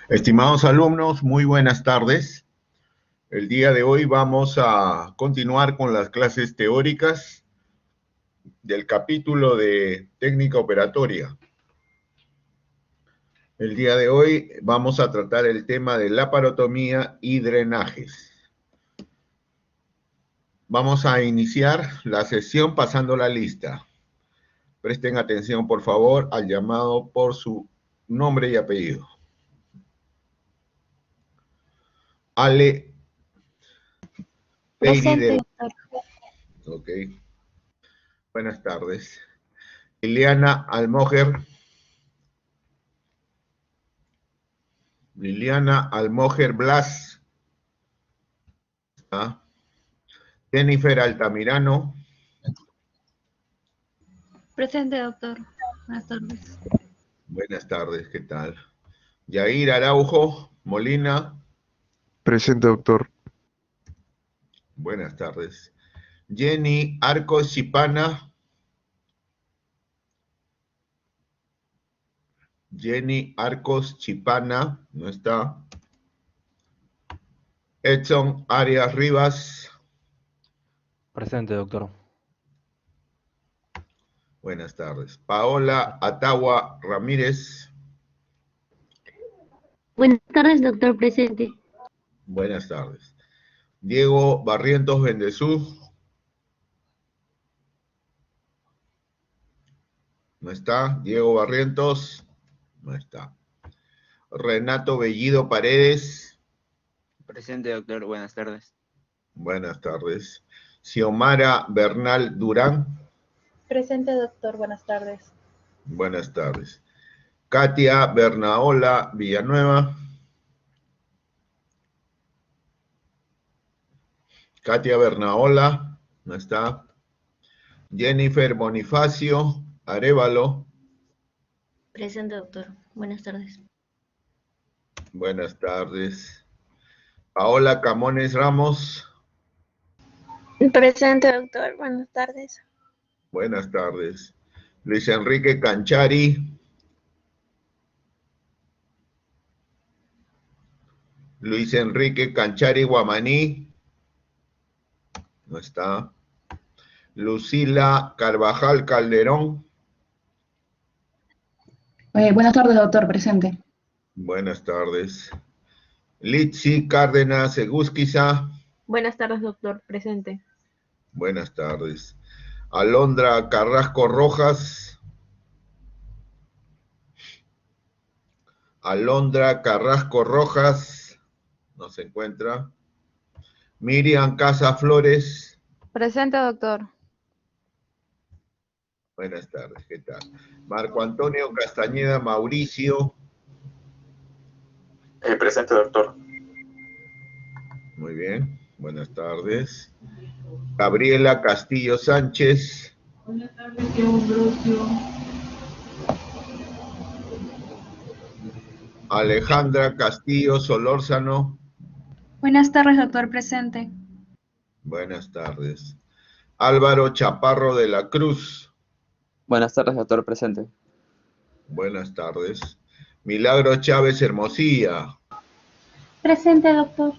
Estimados alumnos, muy buenas tardes. El día de hoy vamos a continuar con las clases teóricas del capítulo de técnica operatoria. El día de hoy vamos a tratar el tema de laparotomía y drenajes. Vamos a iniciar la sesión pasando la lista. Presten atención, por favor, al llamado por su nombre y apellido. Ale Peiri Presente, del... doctor. Ok. Buenas tardes. Liliana Almoger. Liliana Almoger Blas. ¿Ah? Jennifer Altamirano. Presente, doctor. Buenas tardes. Buenas tardes, ¿qué tal? Yair Araujo Molina. Presente, doctor. Buenas tardes. Jenny Arcos Chipana. Jenny Arcos Chipana, no está. Edson Arias Rivas. Presente, doctor. Buenas tardes. Paola Atagua Ramírez. Buenas tardes, doctor. Presente. Buenas tardes. Diego Barrientos Bendezú. No está. Diego Barrientos. No está. Renato Bellido Paredes. Presente, doctor. Buenas tardes. Buenas tardes. Xiomara Bernal Durán. Presente, doctor. Buenas tardes. Buenas tardes. Katia Bernaola Villanueva. Katia Bernaola, no está. Jennifer Bonifacio Arévalo. Presente, doctor. Buenas tardes. Buenas tardes. Paola Camones Ramos. Presente, doctor. Buenas tardes. Buenas tardes. Luis Enrique Canchari. Luis Enrique Canchari Guamaní. No está. Lucila Carvajal Calderón. Buenas tardes, doctor. Presente. Buenas tardes. Litsi Cárdenas Egusquiza. Buenas tardes, doctor. Presente. Buenas tardes. Alondra Carrasco Rojas. Alondra Carrasco Rojas. No se encuentra. Miriam Casa Flores. Presente, doctor. Buenas tardes, ¿qué tal? Marco Antonio Castañeda Mauricio. Presente, doctor. Muy bien, buenas tardes. Gabriela Castillo Sánchez. Buenas tardes, tío Ambrosio. Alejandra Castillo Solórzano. Buenas tardes, doctor. Presente. Buenas tardes. Álvaro Chaparro de la Cruz. Buenas tardes, doctor. Presente. Buenas tardes. Milagro Chávez Hermosilla. Presente, doctor.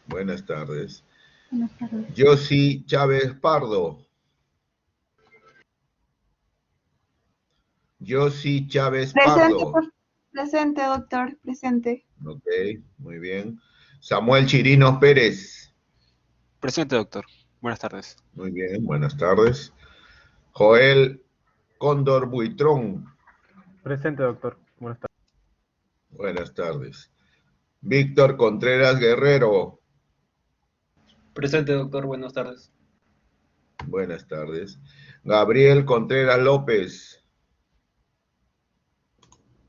Buenas tardes. Buenas tardes. Yossi Chávez Pardo. Yossi Chávez Pardo. Presente, doctor. Presente. Ok, muy bien. Samuel Chirinos Pérez. Presente, doctor. Buenas tardes. Muy bien, buenas tardes. Joel Cóndor Buitrón. Presente, doctor. Buenas tardes. Buenas tardes. Víctor Contreras Guerrero. Presente, doctor. Buenas tardes. Buenas tardes. Gabriel Contreras López.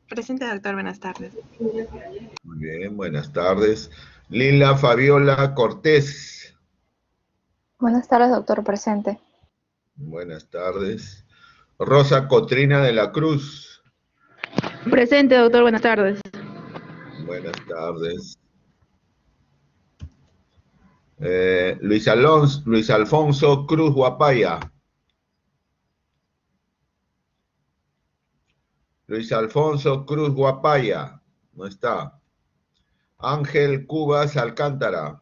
Presente, doctor. Buenas tardes. Muy bien, buenas tardes. Lila Fabiola Cortés. Buenas tardes, doctor. Presente. Buenas tardes. Rosa Cotrina de la Cruz. Presente, doctor. Buenas tardes. Buenas tardes. Luis Alfonso Cruz Guapaya. Luis Alfonso Cruz Guapaya. No está. Ángel Cubas Alcántara.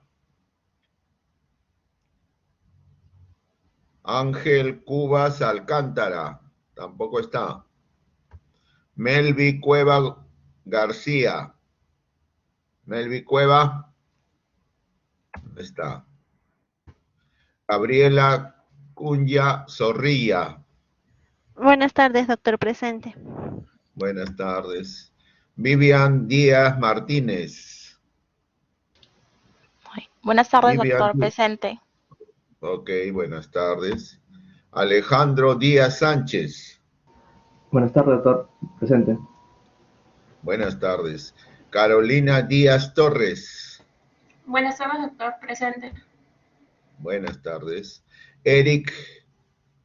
Ángel Cubas Alcántara. Tampoco está. Melvi Cueva García. Melvi Cueva. No está. Gabriela Cunya Zorrilla. Buenas tardes, doctor presente. Buenas tardes. Vivian Díaz Martínez. Buenas tardes, Vivian doctor Díaz. presente. Ok, buenas tardes. Alejandro Díaz Sánchez. Buenas tardes, doctor. Presente. Buenas tardes. Carolina Díaz Torres. Buenas tardes, doctor presente. Buenas tardes. Eric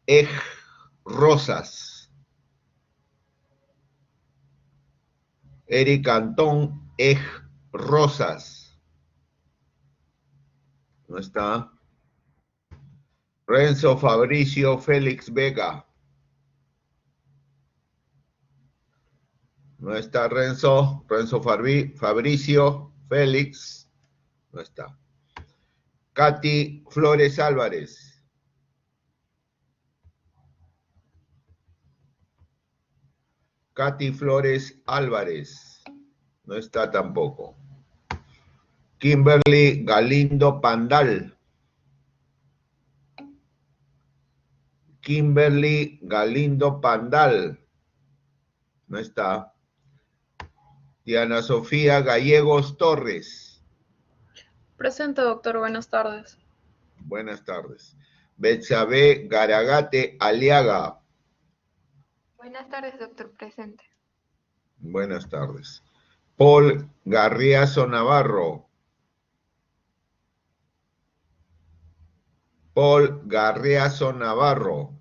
Ej Rosas. Eric Antón Ej Rosas. No está. Renzo Fabricio Félix Vega. No está Renzo. Renzo Fabricio Félix. No está. Katy Flores Álvarez. Katy Flores Álvarez. No está tampoco. Kimberly Galindo Pandal. Kimberly Galindo Pandal. No está. Diana Sofía Gallegos Torres. Presente, doctor. Buenas tardes. Buenas tardes. Betsabe Garagate Aliaga. Buenas tardes, doctor presente. Buenas tardes. Paul Garriazo Navarro. Paul Garriazo Navarro.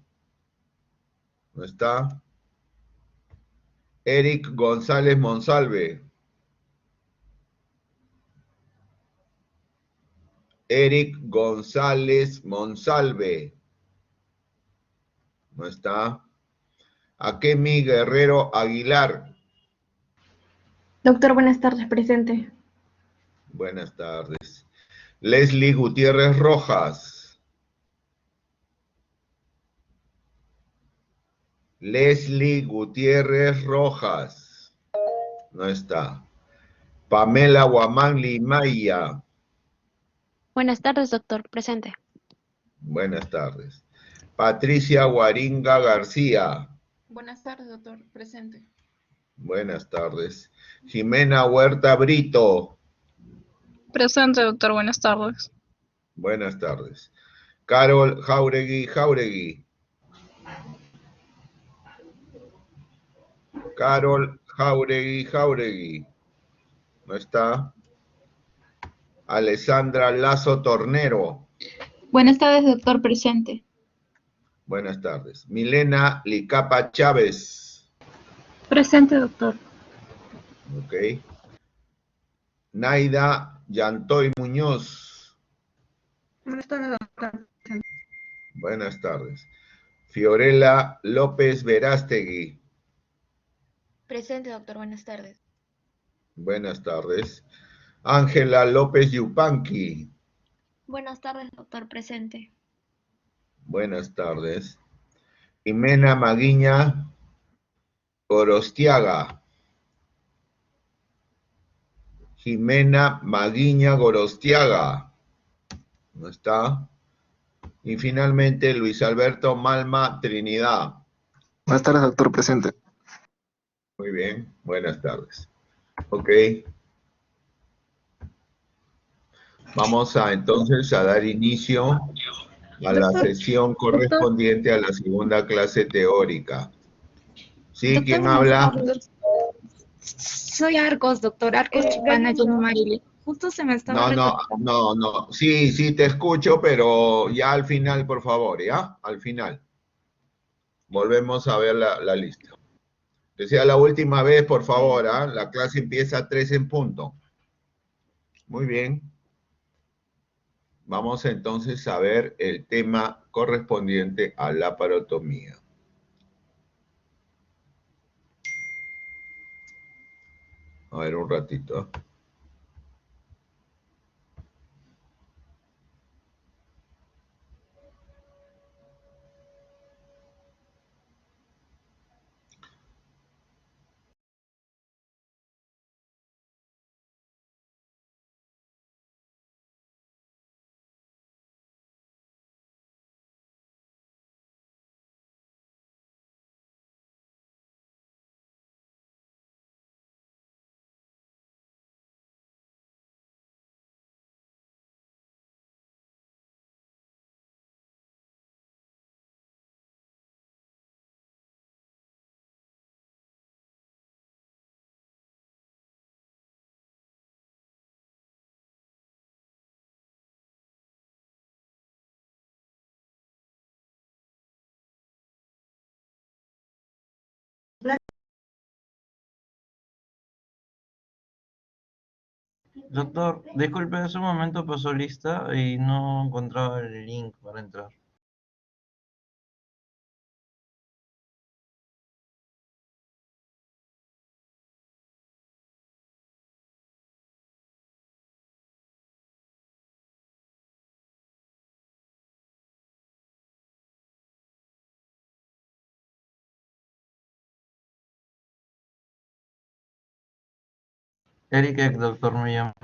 ¿No está? Eric González Monsalve. Eric González Monsalve. ¿No está? Akemi Guerrero Aguilar. Doctor, buenas tardes, presente. Buenas tardes. Leslie Gutiérrez Rojas. Leslie Gutiérrez Rojas. No está. Pamela Guamán Maya. Buenas tardes, doctor presente. Buenas tardes. Patricia Guaringa García. Buenas tardes, doctor presente. Buenas tardes. Jimena Huerta Brito. Presente, doctor. Buenas tardes. Buenas tardes. Carol Jauregui. Carol Jauregui. ¿No está? Alessandra Lazo Tornero. Buenas tardes, doctor presente. Buenas tardes. Milena Licapa Chávez. Presente, doctor. Ok. Naida Yantoy Muñoz. Buenas tardes, doctor. Buenas tardes. Fiorella López Verástegui. Presente, doctor, buenas tardes. Buenas tardes. Ángela López Yupanqui. Buenas tardes, doctor presente. Buenas tardes. Jimena Maguiña Gorostiaga. Jimena Maguiña Gorostiaga. ¿No está? Y finalmente Luis Alberto Malma Trinidad. Buenas tardes, doctor presente. Muy bien, buenas tardes. Ok. Vamos entonces a dar inicio a la sesión correspondiente a la segunda clase teórica. ¿Sí? ¿Quién habla? Soy Arcos, doctor. Arcos Chicana, yo no Marily. Justo se me estaba No. Sí, te escucho, pero ya al final, por favor, ¿ya? Al final. Volvemos a ver la lista. Que sea la última vez, por favor, ¿ah? La clase empieza a 3 en punto. Muy bien. Vamos entonces a ver el tema correspondiente a la parotomía. A ver un ratito. Doctor, disculpe, hace un momento pasó lista y no encontraba el link para entrar. Eric, doctor, me llamo.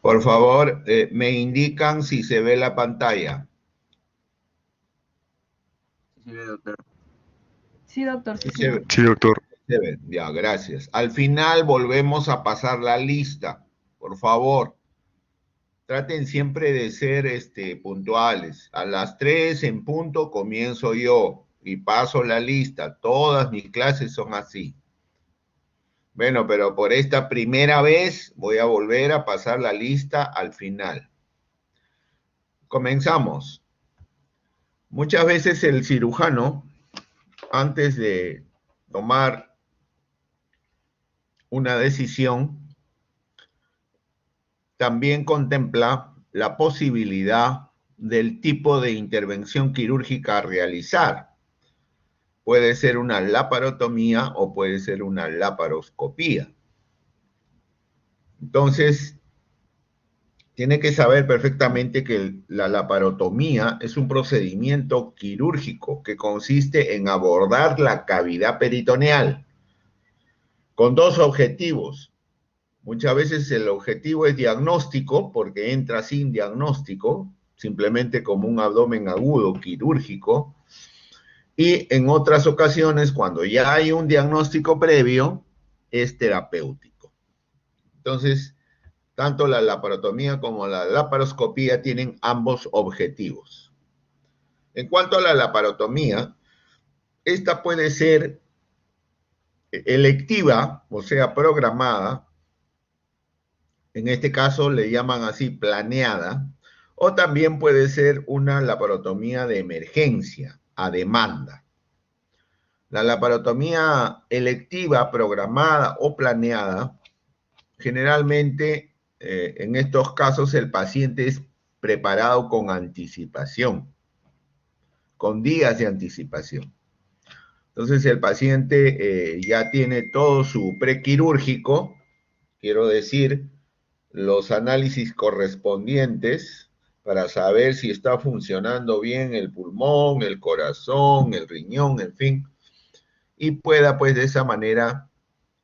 Por favor, me indican si se ve la pantalla. Sí, doctor. Sí, doctor. Sí se ve. Sí, doctor. Se ve. Ya, gracias. Al final volvemos a pasar la lista. Por favor, traten siempre de ser puntuales. A las 3 en punto comienzo yo y paso la lista. Todas mis clases son así. Bueno, pero por esta primera vez voy a volver a pasar la lista al final. Comenzamos. Muchas veces el cirujano, antes de tomar una decisión, también contempla la posibilidad del tipo de intervención quirúrgica a realizar. Puede ser una laparotomía o puede ser una laparoscopía. Entonces, tiene que saber perfectamente que la laparotomía es un procedimiento quirúrgico que consiste en abordar la cavidad peritoneal con dos objetivos. Muchas veces el objetivo es diagnóstico porque entra sin diagnóstico, simplemente como un abdomen agudo quirúrgico. Y en otras ocasiones, cuando ya hay un diagnóstico previo, es terapéutico. Entonces, tanto la laparotomía como la laparoscopía tienen ambos objetivos. En cuanto a la laparotomía, esta puede ser electiva, o sea, programada. En este caso le llaman así planeada, o también puede ser una laparotomía de emergencia, a demanda. La laparotomía electiva, programada o planeada, generalmente en estos casos el paciente es preparado con anticipación, con días de anticipación. Entonces el paciente ya tiene todo su prequirúrgico, quiero decir, los análisis correspondientes para saber si está funcionando bien el pulmón, el corazón, el riñón, en fin, y pueda pues de esa manera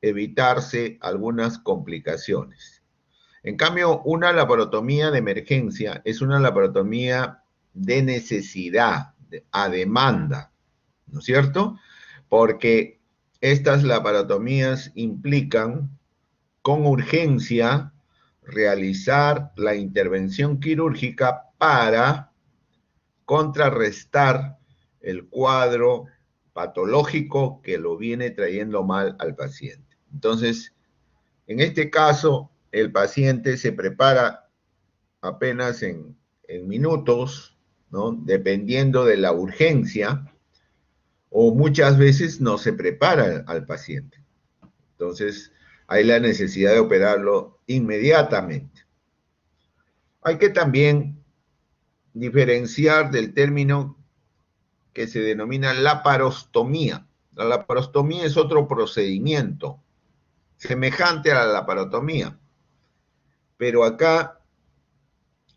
evitarse algunas complicaciones. En cambio, una laparotomía de emergencia es una laparotomía de necesidad, a demanda, ¿no es cierto? Porque estas laparotomías implican con urgencia realizar la intervención quirúrgica para contrarrestar el cuadro patológico que lo viene trayendo mal al paciente. Entonces, en este caso, el paciente se prepara apenas en minutos, ¿no? Dependiendo de la urgencia, o muchas veces no se prepara al paciente. Entonces, hay la necesidad de operarlo inmediatamente. Hay que también diferenciar del término que se denomina laparostomía. La laparostomía es otro procedimiento semejante a la laparotomía, pero acá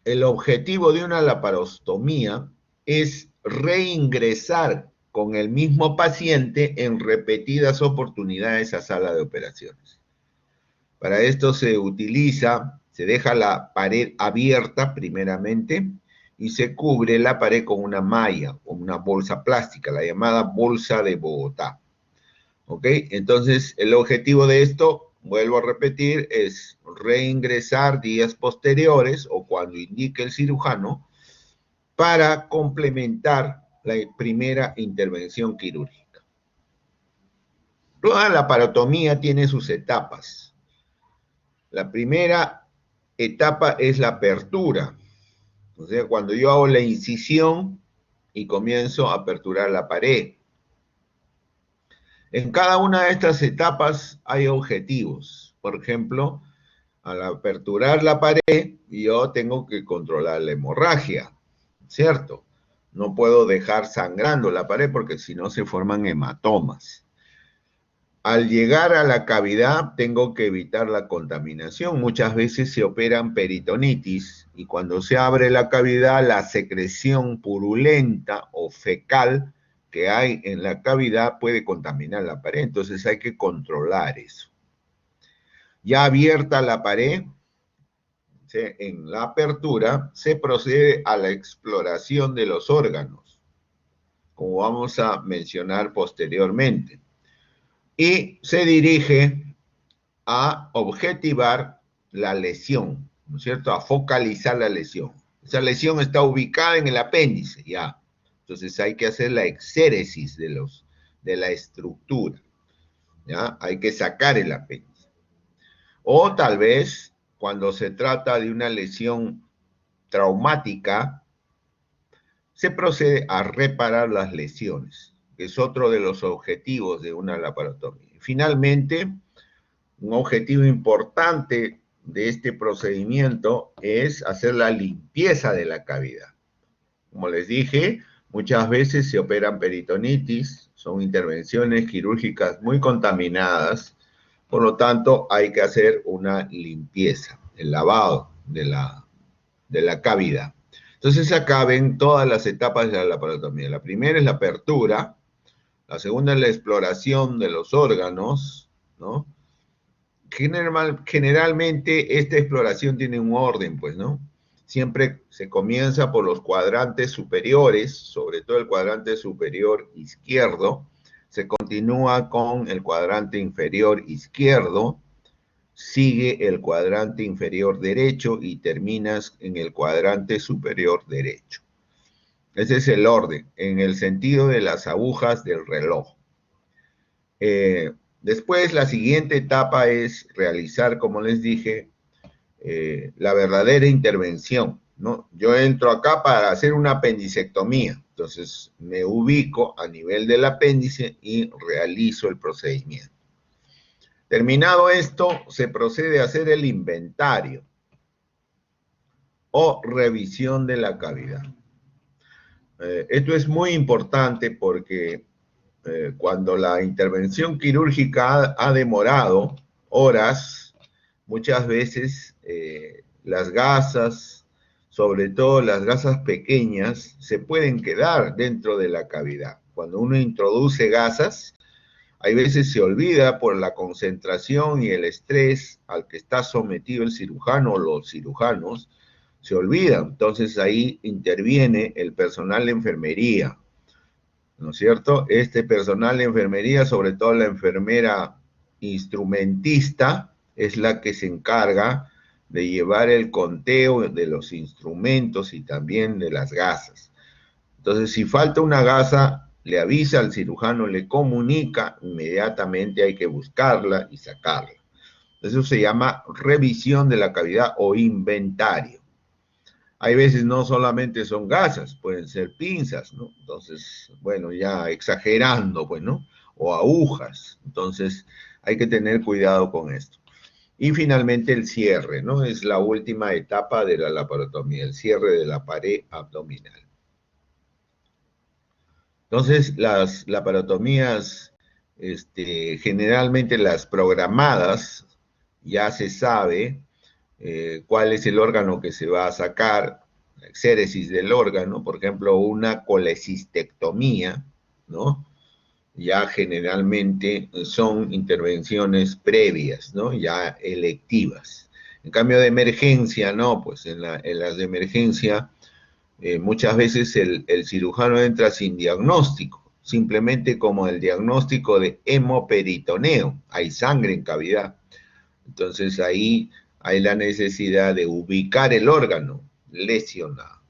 el objetivo de una laparostomía es reingresar con el mismo paciente en repetidas oportunidades a sala de operaciones. Para esto se deja la pared abierta primeramente y se cubre la pared con una malla o una bolsa plástica, la llamada bolsa de Bogotá. ¿Ok? Entonces, el objetivo de esto, vuelvo a repetir, es reingresar días posteriores o cuando indique el cirujano para complementar la primera intervención quirúrgica. Toda la laparotomía tiene sus etapas. La primera etapa es la apertura. O sea, cuando yo hago la incisión y comienzo a aperturar la pared. En cada una de estas etapas hay objetivos. Por ejemplo, al aperturar la pared, yo tengo que controlar la hemorragia, ¿cierto? No puedo dejar sangrando la pared porque si no se forman hematomas. Al llegar a la cavidad, tengo que evitar la contaminación. Muchas veces se operan peritonitis y cuando se abre la cavidad, la secreción purulenta o fecal que hay en la cavidad puede contaminar la pared. Entonces hay que controlar eso. Ya abierta la pared, en la apertura, se procede a la exploración de los órganos, como vamos a mencionar posteriormente. Y se dirige a objetivar la lesión, ¿no es cierto? A focalizar la lesión. Esa lesión está ubicada en el apéndice, ya. Entonces hay que hacer la exéresis de la estructura, ¿ya? Hay que sacar el apéndice. O tal vez, cuando se trata de una lesión traumática, se procede a reparar las lesiones, que es otro de los objetivos de una laparotomía. Finalmente, un objetivo importante de este procedimiento es hacer la limpieza de la cavidad. Como les dije, muchas veces se operan peritonitis, son intervenciones quirúrgicas muy contaminadas, por lo tanto hay que hacer una limpieza, el lavado de la cavidad. Entonces acá ven todas las etapas de la laparotomía. La primera es la apertura, la segunda es la exploración de los órganos, ¿no? Generalmente esta exploración tiene un orden, pues, ¿no? Siempre se comienza por los cuadrantes superiores, sobre todo el cuadrante superior izquierdo, se continúa con el cuadrante inferior izquierdo, sigue el cuadrante inferior derecho y terminas en el cuadrante superior derecho. Ese es el orden, en el sentido de las agujas del reloj. Después, la siguiente etapa es realizar, como les dije, la verdadera intervención, ¿no? Yo entro acá para hacer una apendicectomía, entonces me ubico a nivel del apéndice y realizo el procedimiento. Terminado esto, se procede a hacer el inventario o revisión de la cavidad. Esto es muy importante porque cuando la intervención quirúrgica ha demorado horas, muchas veces las gasas, sobre todo las gasas pequeñas, se pueden quedar dentro de la cavidad. Cuando uno introduce gasas, hay veces se olvida por la concentración y el estrés al que está sometido el cirujano o los cirujanos, se olvida. Entonces ahí interviene el personal de enfermería, ¿no es cierto? Este personal de enfermería, sobre todo la enfermera instrumentista, es la que se encarga de llevar el conteo de los instrumentos y también de las gasas. Entonces, si falta una gasa, le avisa al cirujano, le comunica, inmediatamente hay que buscarla y sacarla. Eso se llama revisión de la cavidad o inventario. Hay veces no solamente son gasas, pueden ser pinzas, ¿no? Entonces, bueno, ya exagerando, pues, ¿no? O agujas. Entonces, hay que tener cuidado con esto. Y finalmente el cierre, ¿no? Es la última etapa de la laparotomía, el cierre de la pared abdominal. Entonces, las laparotomías, generalmente las programadas, ya se sabe cuál es el órgano que se va a sacar, la exéresis del órgano, por ejemplo, una colecistectomía, ¿no? Ya generalmente son intervenciones previas, ¿no? Ya electivas. En cambio de emergencia, no, pues en las de emergencia muchas veces el cirujano entra sin diagnóstico, simplemente como el diagnóstico de hemoperitoneo, hay sangre en cavidad. Entonces ahí hay la necesidad de ubicar el órgano lesionado.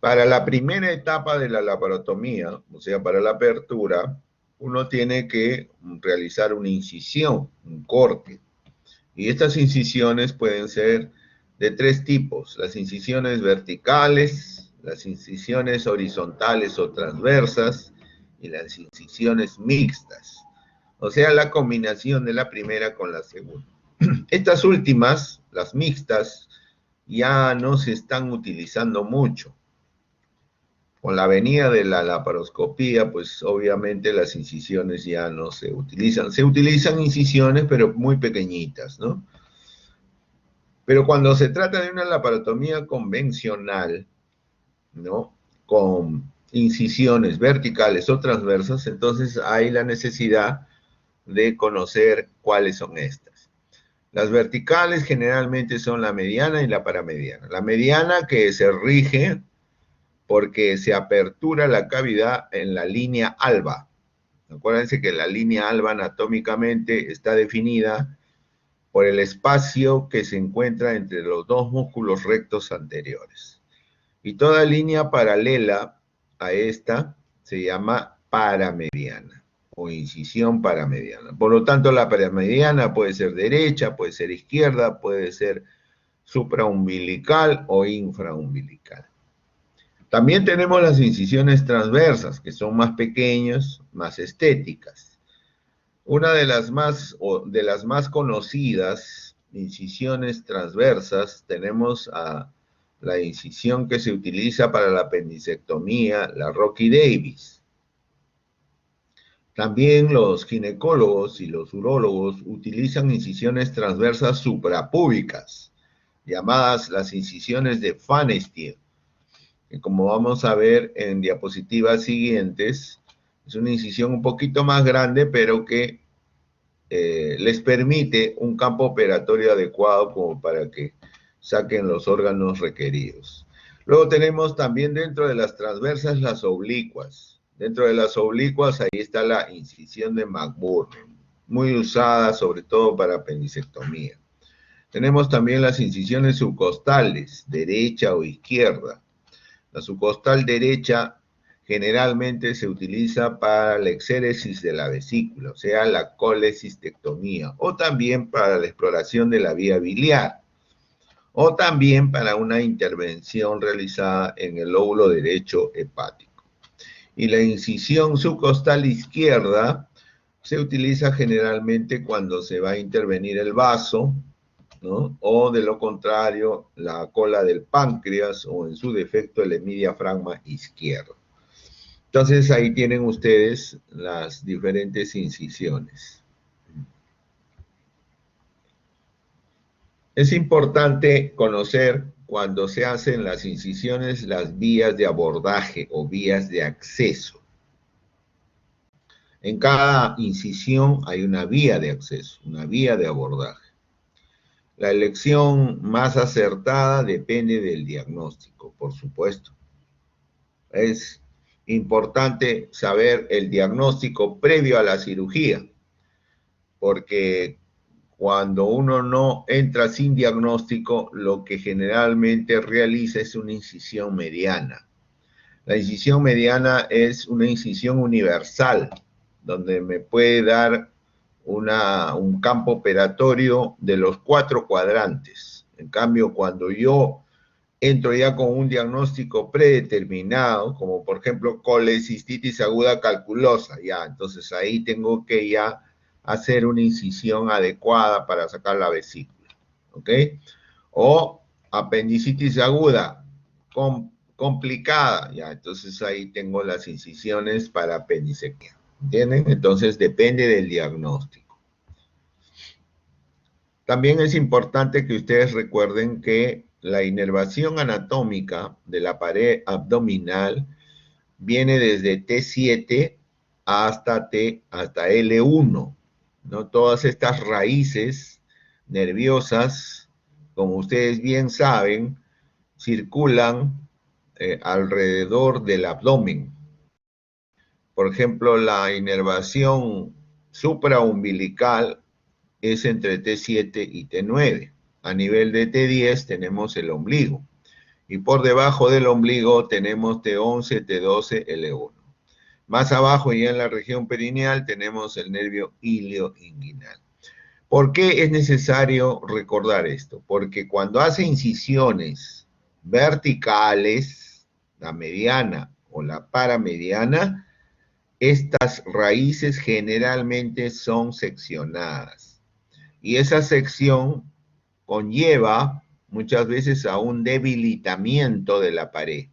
Para la primera etapa de la laparotomía, o sea, para la apertura, uno tiene que realizar una incisión, un corte. Y estas incisiones pueden ser de tres tipos: las incisiones verticales, las incisiones horizontales o transversas y las incisiones mixtas. O sea, la combinación de la primera con la segunda. Estas últimas, las mixtas, ya no se están utilizando mucho. Con la venida de la laparoscopía, pues obviamente las incisiones ya no se utilizan. Se utilizan incisiones, pero muy pequeñitas, ¿no? Pero cuando se trata de una laparotomía convencional, ¿no? Con incisiones verticales o transversas, entonces hay la necesidad de conocer cuáles son estas. Las verticales generalmente son la mediana y la paramediana. La mediana, que se rige porque se apertura la cavidad en la línea alba. Acuérdense que la línea alba anatómicamente está definida por el espacio que se encuentra entre los dos músculos rectos anteriores. Y toda línea paralela a esta se llama paramediana o incisión paramediana. Por lo tanto, la paramediana puede ser derecha, puede ser izquierda, puede ser supraumbilical o infraumbilical. También tenemos las incisiones transversas, que son más pequeñas, más estéticas. Una de las más conocidas incisiones transversas, tenemos a la incisión que se utiliza para la apendicectomía, la Rocky Davis. También los ginecólogos y los urólogos utilizan incisiones transversas suprapúbicas, llamadas las incisiones de Pfanstiel, que como vamos a ver en diapositivas siguientes, es una incisión un poquito más grande, pero que les permite un campo operatorio adecuado como para que saquen los órganos requeridos. Luego tenemos también dentro de las transversas las oblicuas. Dentro de las oblicuas ahí está la incisión de McBurney, muy usada sobre todo para apendicectomía. Tenemos también las incisiones subcostales, derecha o izquierda. La subcostal derecha generalmente se utiliza para la exéresis de la vesícula, o sea, la colecistectomía, o también para la exploración de la vía biliar, o también para una intervención realizada en el lóbulo derecho hepático. Y la incisión subcostal izquierda se utiliza generalmente cuando se va a intervenir el vaso, ¿no? O de lo contrario, la cola del páncreas, o en su defecto el hemidiafragma izquierdo. Entonces ahí tienen ustedes las diferentes incisiones. Es importante conocer cuando se hacen las incisiones las vías de abordaje o vías de acceso. En cada incisión hay una vía de acceso, una vía de abordaje. La elección más acertada depende del diagnóstico, por supuesto. Es importante saber el diagnóstico previo a la cirugía, porque cuando uno no entra sin diagnóstico, lo que generalmente realiza es una incisión mediana, La incisión mediana es una incisión universal, donde me puede dar un campo operatorio de los 4 cuadrantes. En cambio, cuando yo entro ya con un diagnóstico predeterminado, como por ejemplo colecistitis aguda calculosa, ya, entonces ahí tengo que ya hacer una incisión adecuada para sacar la vesícula, ¿ok? O apendicitis aguda complicada, ya, entonces ahí tengo las incisiones para apendicectomía. ¿Entienden? Entonces depende del diagnóstico. También es importante que ustedes recuerden que la inervación anatómica de la pared abdominal viene desde T7 hasta L1, ¿no? Todas estas raíces nerviosas, como ustedes bien saben, circulan alrededor del abdomen. Por ejemplo, la inervación supraumbilical es entre T7 y T9. A nivel de T10 tenemos el ombligo. Y por debajo del ombligo tenemos T11, T12, L1. Más abajo, ya en la región perineal, tenemos el nervio ilioinguinal. ¿Por qué es necesario recordar esto? Porque cuando hace incisiones verticales, la mediana o la paramediana, estas raíces generalmente son seccionadas. Y esa sección conlleva muchas veces a un debilitamiento de la pared.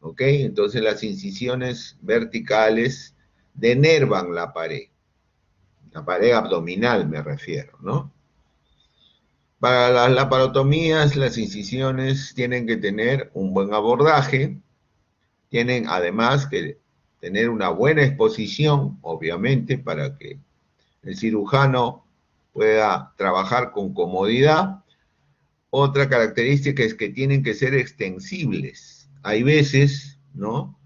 ¿Ok? Entonces las incisiones verticales denervan la pared abdominal me refiero, ¿no? Para las laparotomías, las incisiones tienen que tener un buen abordaje, tienen además que tener una buena exposición, obviamente, para que el cirujano pueda trabajar con comodidad. Otra característica es que tienen que ser extensibles. Hay veces, ¿no?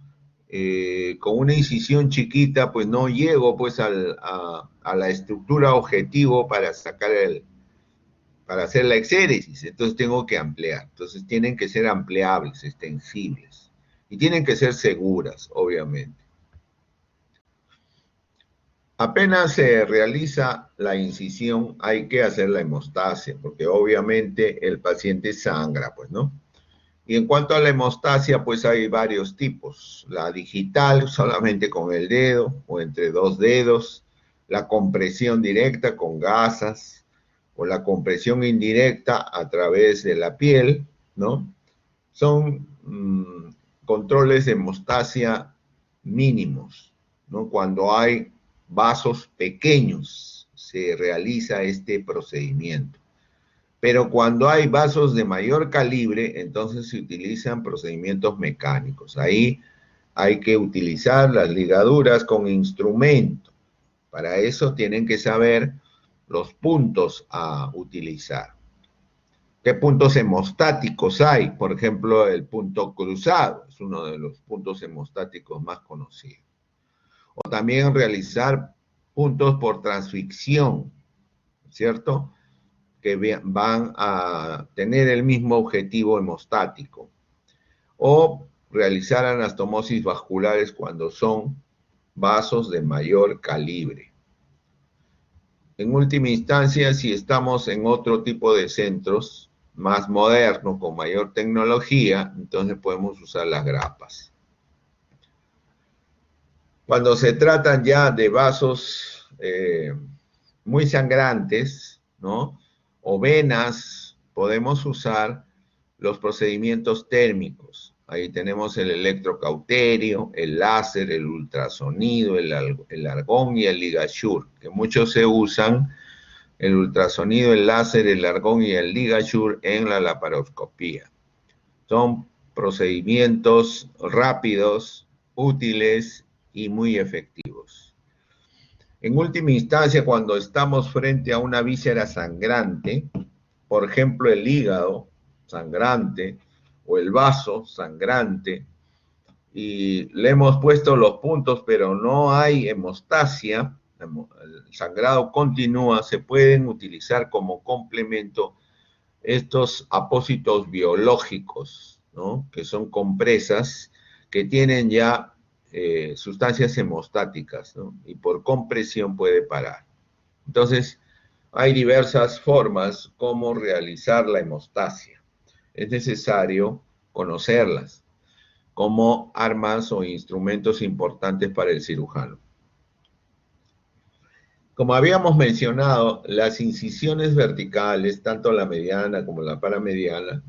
Con una incisión chiquita, pues no llego pues a la estructura objetivo para para hacer la exéresis, entonces tengo que ampliar. Entonces tienen que ser ampliables, extensibles, y tienen que ser seguras, obviamente. Apenas se realiza la incisión, hay que hacer la hemostasia, porque obviamente el paciente sangra, pues, ¿no? Y en cuanto a la hemostasia, pues hay varios tipos. La digital, solamente con el dedo o entre 2 dedos. La compresión directa con gasas, o la compresión indirecta a través de la piel, ¿no? Son controles de hemostasia mínimos, ¿no? Cuando hay vasos pequeños se realiza este procedimiento. Pero cuando hay vasos de mayor calibre, entonces se utilizan procedimientos mecánicos. Ahí hay que utilizar las ligaduras con instrumento. Para eso tienen que saber los puntos a utilizar. ¿Qué puntos hemostáticos hay? Por ejemplo, el punto cruzado es uno de los puntos hemostáticos más conocidos. O también realizar puntos por transficción, ¿cierto? Que van a tener el mismo objetivo hemostático. O realizar anastomosis vasculares cuando son vasos de mayor calibre. En última instancia, si estamos en otro tipo de centros más modernos, con mayor tecnología, entonces podemos usar las grapas. Cuando se tratan ya de vasos muy sangrantes, ¿no? O venas, podemos usar los procedimientos térmicos. Ahí tenemos el electrocauterio, el láser, el ultrasonido, el argón y el ligature, que muchos se usan, el ultrasonido, el láser, el argón y el ligature en la laparoscopía. Son procedimientos rápidos, útiles y muy efectivos. En última instancia, cuando estamos frente a una víscera sangrante, por ejemplo el hígado sangrante o el vaso sangrante, y le hemos puesto los puntos pero no hay hemostasia, el sangrado continúa, se pueden utilizar como complemento estos apósitos biológicos, ¿no? Que son compresas que tienen ya sustancias hemostáticas, ¿no? Y por compresión puede parar. Entonces, hay diversas formas como realizar la hemostasia. Es necesario conocerlas como armas o instrumentos importantes para el cirujano. Como habíamos mencionado, las incisiones verticales, tanto la mediana como la paramediana,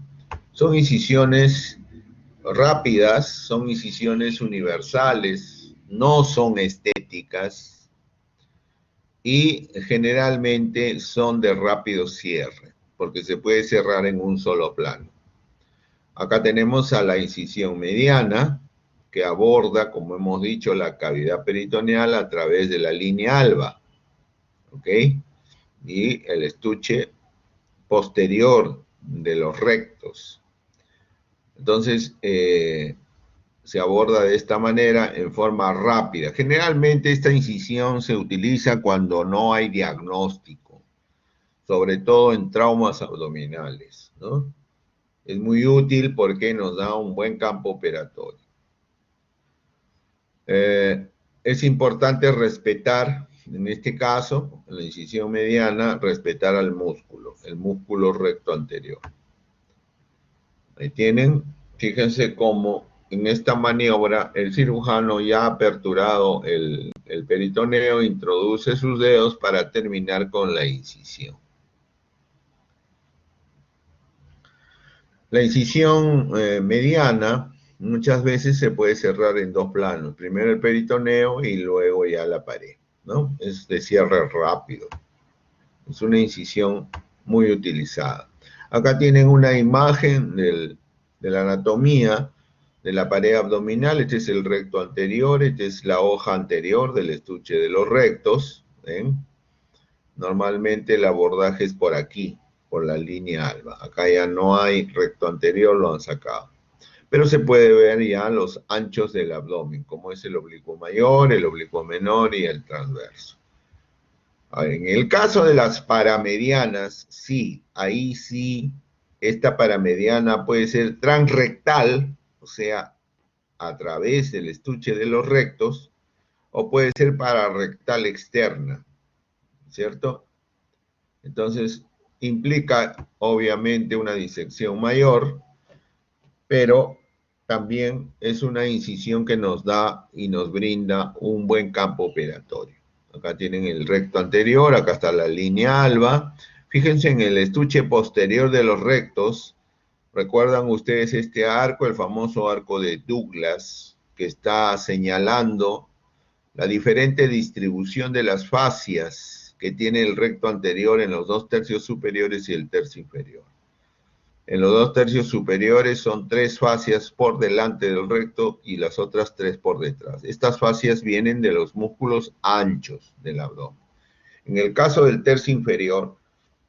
son incisiones rápidas, son incisiones universales, no son estéticas y generalmente son de rápido cierre, porque se puede cerrar en un solo plano. Acá tenemos a la incisión mediana, que aborda, como hemos dicho, la cavidad peritoneal a través de la línea alba, ¿ok? Y el estuche posterior de los rectos. Entonces, se aborda de esta manera en forma rápida. Generalmente esta incisión se utiliza cuando no hay diagnóstico, sobre todo en traumas abdominales, ¿no? Es muy útil porque nos da un buen campo operatorio. Es importante respetar, en este caso, en la incisión mediana, respetar al músculo, el músculo recto anterior. Ahí tienen, fíjense cómo en esta maniobra el cirujano ya ha aperturado el peritoneo, introduce sus dedos para terminar con la incisión. La incisión mediana muchas veces se puede cerrar en dos planos, primero el peritoneo y luego ya la pared, ¿no? Es de cierre rápido. Es una incisión muy utilizada. Acá tienen una imagen de la anatomía de la pared abdominal. Este es el recto anterior, esta es la hoja anterior del estuche de los rectos, ¿ven? Normalmente el abordaje es por aquí, por la línea alba. Acá ya no hay recto anterior, lo han sacado. Pero se puede ver ya los anchos del abdomen, como es el oblicuo mayor, el oblicuo menor y el transverso. En el caso de las paramedianas, sí, ahí sí, esta paramediana puede ser transrectal, o sea, a través del estuche de los rectos, o puede ser pararrectal externa, ¿cierto? Entonces, implica obviamente una disección mayor, pero también es una incisión que nos da y nos brinda un buen campo operatorio. Acá tienen el recto anterior, acá está la línea alba. Fíjense en el estuche posterior de los rectos. ¿Recuerdan ustedes este arco, el famoso arco de Douglas, que está señalando la diferente distribución de las fascias que tiene el recto anterior en los 2 tercios superiores y el tercio inferior? En los 2 tercios superiores son 3 fascias por delante del recto y las otras 3 por detrás. Estas fascias vienen de los músculos anchos del abdomen. En el caso del tercio inferior,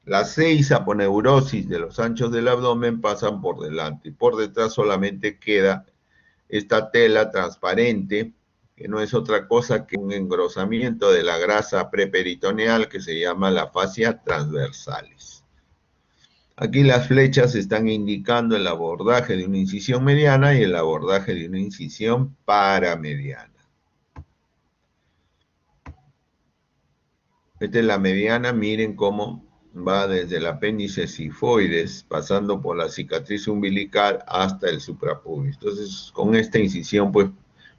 las 6 aponeurosis de los anchos del abdomen pasan por delante y por detrás solamente queda esta tela transparente, que no es otra cosa que un engrosamiento de la grasa preperitoneal que se llama la fascia transversales. Aquí las flechas están indicando el abordaje de una incisión mediana y el abordaje de una incisión paramediana. Esta es la mediana, miren cómo va desde el apéndice sifoides, pasando por la cicatriz umbilical hasta el suprapubis. Entonces, con esta incisión, pues,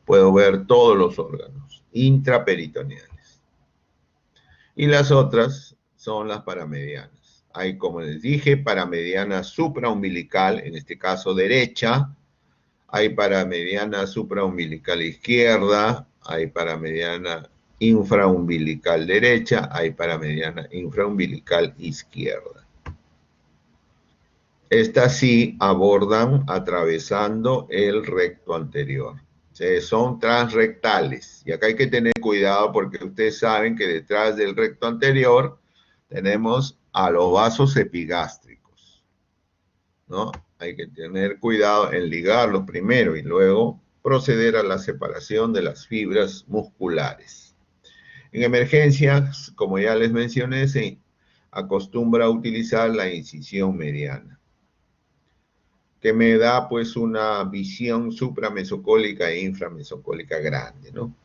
puedo ver todos los órganos intraperitoneales. Y las otras son las paramedianas. Hay, como les dije, paramediana supraumbilical, en este caso derecha. Hay paramediana supraumbilical izquierda. Hay paramediana infraumbilical derecha. Hay paramediana infraumbilical izquierda. Estas sí abordan atravesando el recto anterior. Son transrectales. Y acá hay que tener cuidado porque ustedes saben que detrás del recto anterior tenemos a los vasos epigástricos, ¿no? Hay que tener cuidado en ligarlos primero y luego proceder a la separación de las fibras musculares. En emergencias, como ya les mencioné, se acostumbra a utilizar la incisión mediana. que me da pues una visión supramesocólica e inframesocólica grande, ¿no?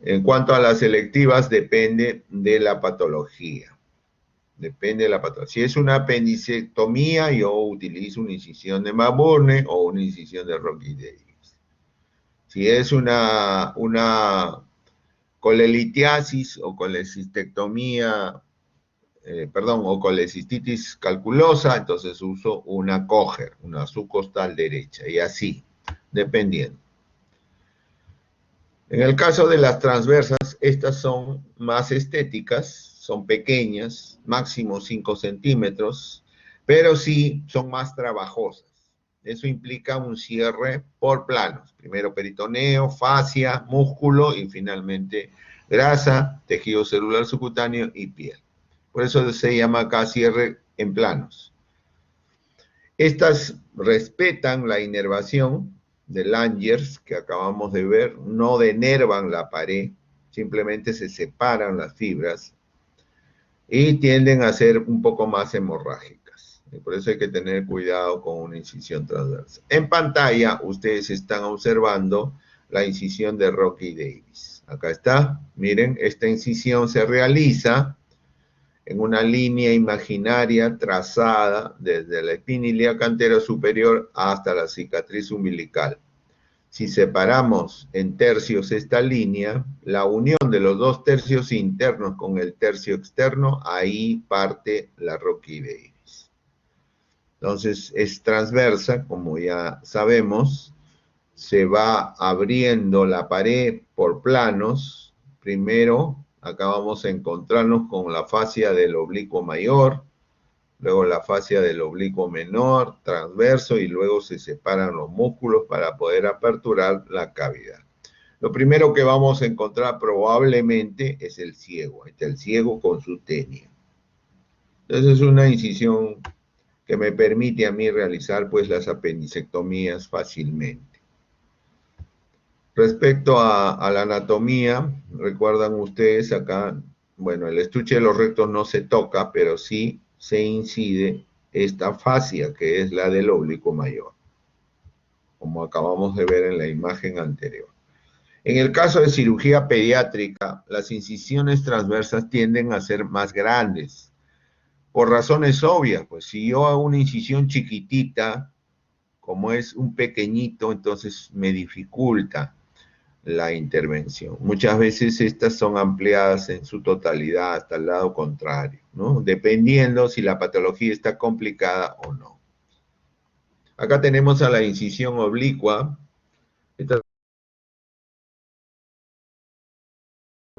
En cuanto a las selectivas, depende de la patología. Depende de la patología. Si es una apendicectomía, yo utilizo una incisión de McBurney o una incisión de Rocky Davis. Si es una colelitiasis o colecistectomía, o colecistitis calculosa, entonces uso una Coger, una subcostal derecha, y así, dependiendo. En el caso de las transversas, estas son más estéticas, son pequeñas, máximo 5 centímetros, pero sí son más trabajosas. Eso implica un cierre por planos. Primero peritoneo, fascia, músculo y finalmente grasa, tejido celular subcutáneo y piel. Por eso se llama acá cierre en planos. Estas respetan la inervación de Langers, que acabamos de ver, no denervan la pared, simplemente se separan las fibras y tienden a ser un poco más hemorrágicas. Y por eso hay que tener cuidado con una incisión transversa. En pantalla ustedes están observando la incisión de Rocky Davis. Acá está, miren, esta incisión se realiza en una línea imaginaria trazada desde la espina ilíaca anterior superior hasta la cicatriz umbilical. Si separamos en tercios esta línea, la unión de los dos tercios internos con el tercio externo, ahí parte la Rocky Davis. Entonces es transversa, como ya sabemos, se va abriendo la pared por planos. Primero, acá vamos a encontrarnos con la fascia del oblicuo mayor, luego la fascia del oblicuo menor, transverso, y luego se separan los músculos para poder aperturar la cavidad. Lo primero que vamos a encontrar probablemente es el ciego. Este es el ciego con su tenia. Entonces es una incisión que me permite a mí realizar pues las apendicectomías fácilmente. Respecto a la anatomía, recuerdan ustedes acá, bueno, el estuche de los rectos no se toca, pero sí se incide esta fascia, que es la del oblicuo mayor, como acabamos de ver en la imagen anterior. En el caso de cirugía pediátrica, las incisiones transversas tienden a ser más grandes, por razones obvias. Pues si yo hago una incisión chiquitita, como es un pequeñito, entonces me dificulta la intervención. Muchas veces estas son ampliadas en su totalidad hasta el lado contrario, ¿no? Dependiendo si la patología está complicada o no. Acá tenemos a la incisión oblicua. Esta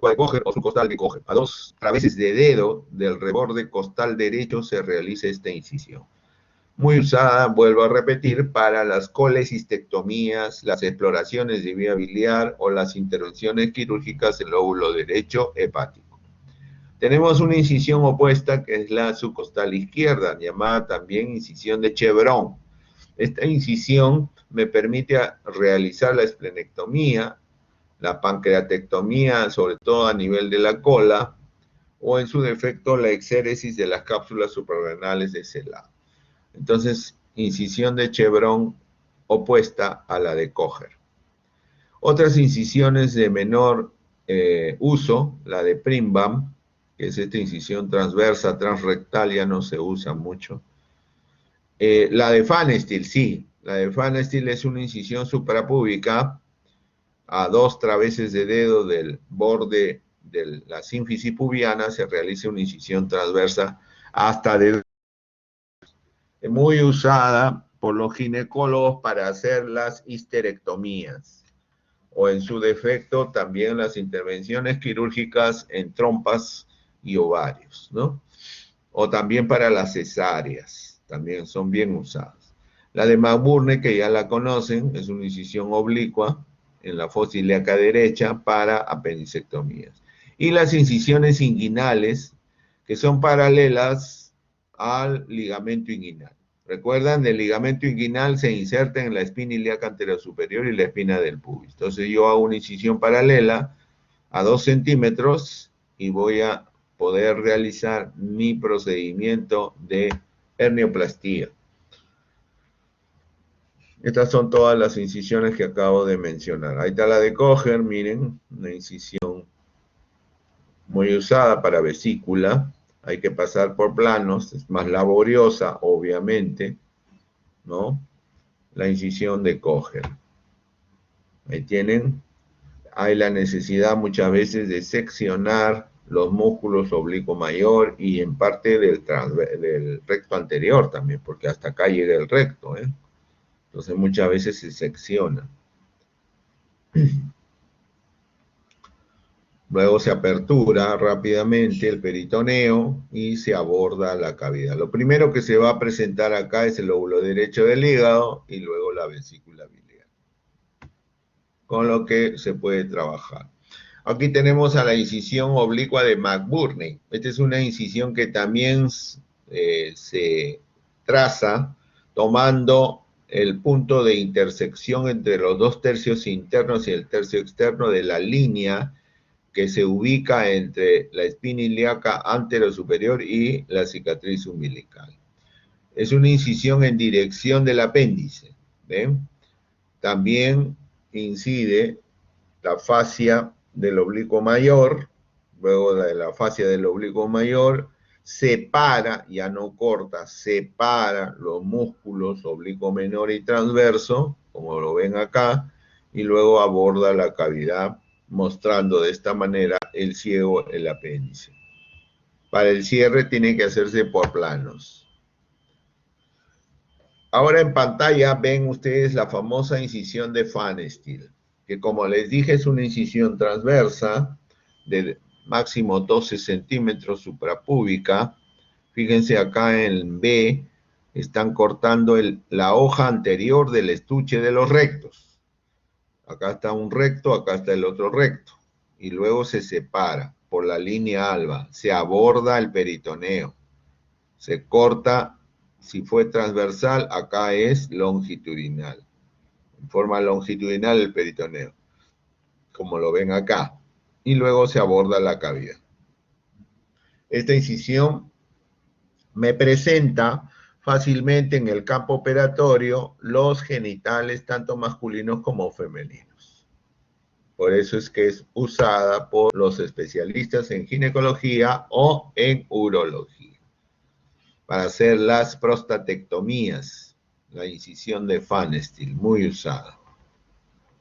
de Coger o su costal de Coger. A 2 traveses de dedo del reborde costal derecho se realiza esta incisión. Muy usada, vuelvo a repetir, para las colecistectomías, las exploraciones de vía biliar o las intervenciones quirúrgicas del lóbulo derecho hepático. Tenemos una incisión opuesta que es la subcostal izquierda, llamada también incisión de Chevron. Esta incisión me permite realizar la esplenectomía, la pancreatectomía, sobre todo a nivel de la cola, o en su defecto la exéresis de las cápsulas suprarrenales de ese lado. Entonces, incisión de Chevron opuesta a la de Coger. Otras incisiones de menor uso, la de Primbam, que es esta incisión transversa, transrectal, ya no se usa mucho. La de Pfannenstiel, sí. La de Pfannenstiel es una incisión suprapúbica a 2 traveses de dedo del borde de la sínfisis pubiana, se realiza una incisión transversa hasta de muy usada por los ginecólogos para hacer las histerectomías o en su defecto también las intervenciones quirúrgicas en trompas y ovarios, ¿no? O también para las cesáreas, también son bien usadas. La de McBurney, que ya la conocen, es una incisión oblicua en la fosa ilíaca derecha para apendicectomías. Y las incisiones inguinales, que son paralelas al ligamento inguinal. Recuerdan, el ligamento inguinal se inserta en la espina ilíaca anterior superior y la espina del pubis. Entonces yo hago una incisión paralela a 2 centímetros y voy a poder realizar mi procedimiento de hernioplastía. Estas son todas las incisiones que acabo de mencionar. Ahí está la de Kocher, miren, una incisión muy usada para vesícula. Hay que pasar por planos, es más laboriosa, obviamente, ¿no? La incisión de Kocher. Ahí tienen. Hay la necesidad muchas veces de seccionar los músculos oblicuo mayor y en parte del recto anterior también, porque hasta acá llega el recto, ¿eh? Entonces muchas veces se secciona. Luego se apertura rápidamente el peritoneo y se aborda la cavidad. Lo primero que se va a presentar acá es el lóbulo derecho del hígado y luego la vesícula biliar, con lo que se puede trabajar. Aquí tenemos a la incisión oblicua de McBurney. Esta es una incisión que también se traza tomando el punto de intersección entre los 2 tercios internos y el tercio externo de la línea que se ubica entre la espina ilíaca anterosuperior y la cicatriz umbilical. Es una incisión en dirección del apéndice, ¿ven? También incide la fascia del oblicuo mayor, luego de la fascia del oblicuo mayor, separa, ya no corta, separa los músculos oblicuo menor y transverso, como lo ven acá, y luego aborda la cavidad, mostrando de esta manera el ciego, el apéndice. Para el cierre tiene que hacerse por planos. Ahora en pantalla ven ustedes la famosa incisión de Pfannenstiel, que como les dije es una incisión transversa de máximo 12 centímetros suprapúbica. Fíjense acá en B, están cortando la hoja anterior del estuche de los rectos. Acá está un recto, acá está el otro recto. Y luego se separa por la línea alba, se aborda el peritoneo, se corta, si fue transversal, acá es longitudinal. En forma longitudinal el peritoneo, como lo ven acá. Y luego se aborda la cavidad. Esta incisión me presenta fácilmente en el campo operatorio los genitales tanto masculinos como femeninos. Por eso es que es usada por los especialistas en ginecología o en urología para hacer las prostatectomías, la incisión de Pfannenstiel, muy usada.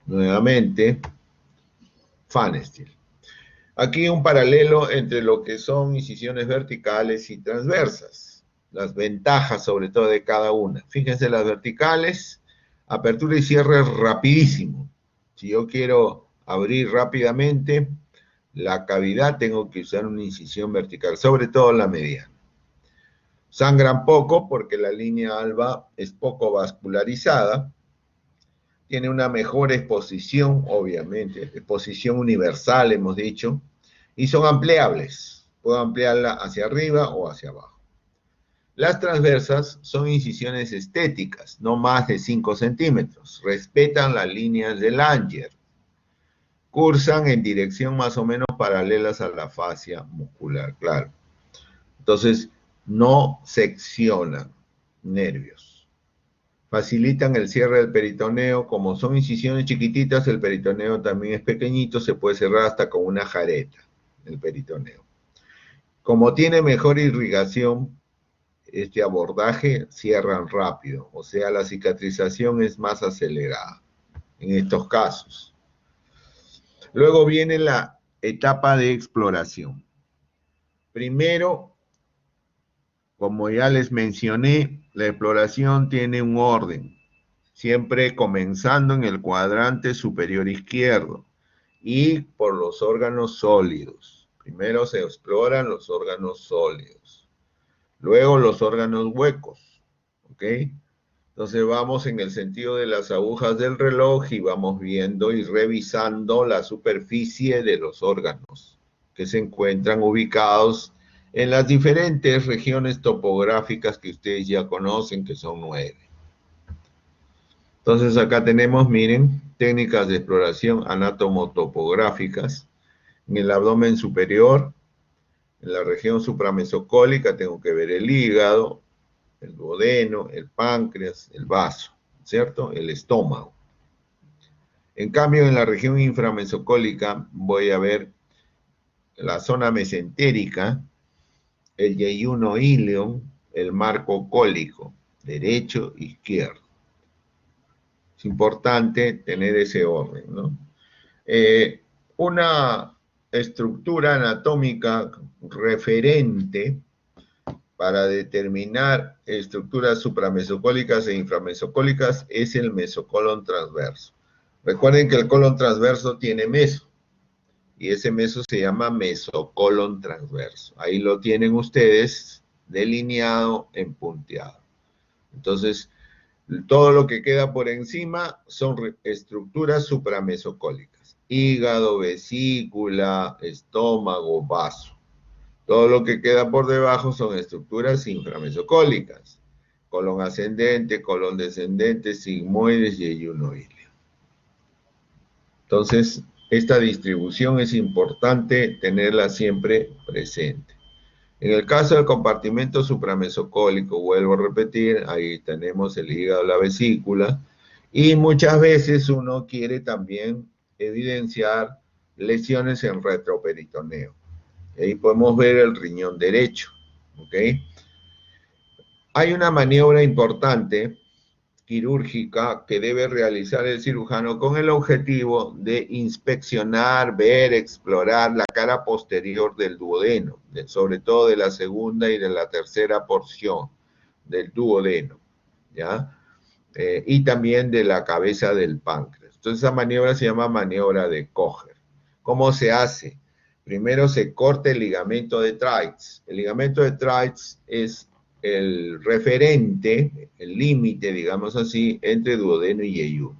Nuevamente, Pfannenstiel. Aquí un paralelo entre lo que son incisiones verticales y transversas, las ventajas sobre todo de cada una. Fíjense las verticales, apertura y cierre rapidísimo. Si yo quiero abrir rápidamente la cavidad, tengo que usar una incisión vertical, sobre todo la mediana. Sangran poco porque la línea alba es poco vascularizada, tiene una mejor exposición, obviamente, exposición universal, hemos dicho, y son ampliables. Puedo ampliarla hacia arriba o hacia abajo. Las transversas son incisiones estéticas, no más de 5 centímetros. Respetan las líneas de Langer. Cursan en dirección más o menos paralelas a la fascia muscular, claro. Entonces, no seccionan nervios. Facilitan el cierre del peritoneo. Como son incisiones chiquititas, el peritoneo también es pequeñito, se puede cerrar hasta con una jareta, el peritoneo. Como tiene mejor irrigación, este abordaje cierran rápido, o sea, la cicatrización es más acelerada en estos casos. Luego viene la etapa de exploración. Primero, como ya les mencioné, la exploración tiene un orden, siempre comenzando en el cuadrante superior izquierdo y por los órganos sólidos. Primero se exploran los órganos sólidos, luego los órganos huecos, ¿ok? Entonces vamos en el sentido de las agujas del reloj y vamos viendo y revisando la superficie de los órganos que se encuentran ubicados en las diferentes regiones topográficas que ustedes ya conocen, que son 9. Entonces acá tenemos, miren, técnicas de exploración anatomotopográficas. En el abdomen superior, en la región supramesocólica, tengo que ver el hígado, el duodeno, el páncreas, el vaso, ¿cierto? El estómago. En cambio, en la región inframesocólica voy a ver la zona mesentérica, el yeyuno ilion, el marco cólico, derecho, izquierdo. Es importante tener ese orden, ¿no? Una estructura anatómica referente para determinar estructuras supramesocólicas e inframesocólicas es el mesocolon transverso. Recuerden que el colon transverso tiene meso, y ese meso se llama mesocolon transverso. Ahí lo tienen ustedes delineado en punteado. Entonces, todo lo que queda por encima son estructuras supramesocólicas. Hígado, vesícula, estómago, vaso. Todo lo que queda por debajo son estructuras inframesocólicas. Colon ascendente, colon descendente, sigmoides y yeyuno ilio. Entonces, esta distribución es importante tenerla siempre presente. En el caso del compartimento supramesocólico, vuelvo a repetir, ahí tenemos el hígado, la vesícula, y muchas veces uno quiere también evidenciar lesiones en retroperitoneo. Ahí podemos ver el riñón derecho, ¿ok? Hay una maniobra importante quirúrgica que debe realizar el cirujano con el objetivo de inspeccionar, ver, explorar la cara posterior del duodeno, sobre todo de la segunda y de la tercera porción del duodeno, ¿ya? Y también de la cabeza del páncreas. Entonces esa maniobra se llama maniobra de Kocher. ¿Cómo se hace? Primero se corta el ligamento de Treitz. El ligamento de Treitz es el referente, el límite, digamos así, entre duodeno y yeyuno.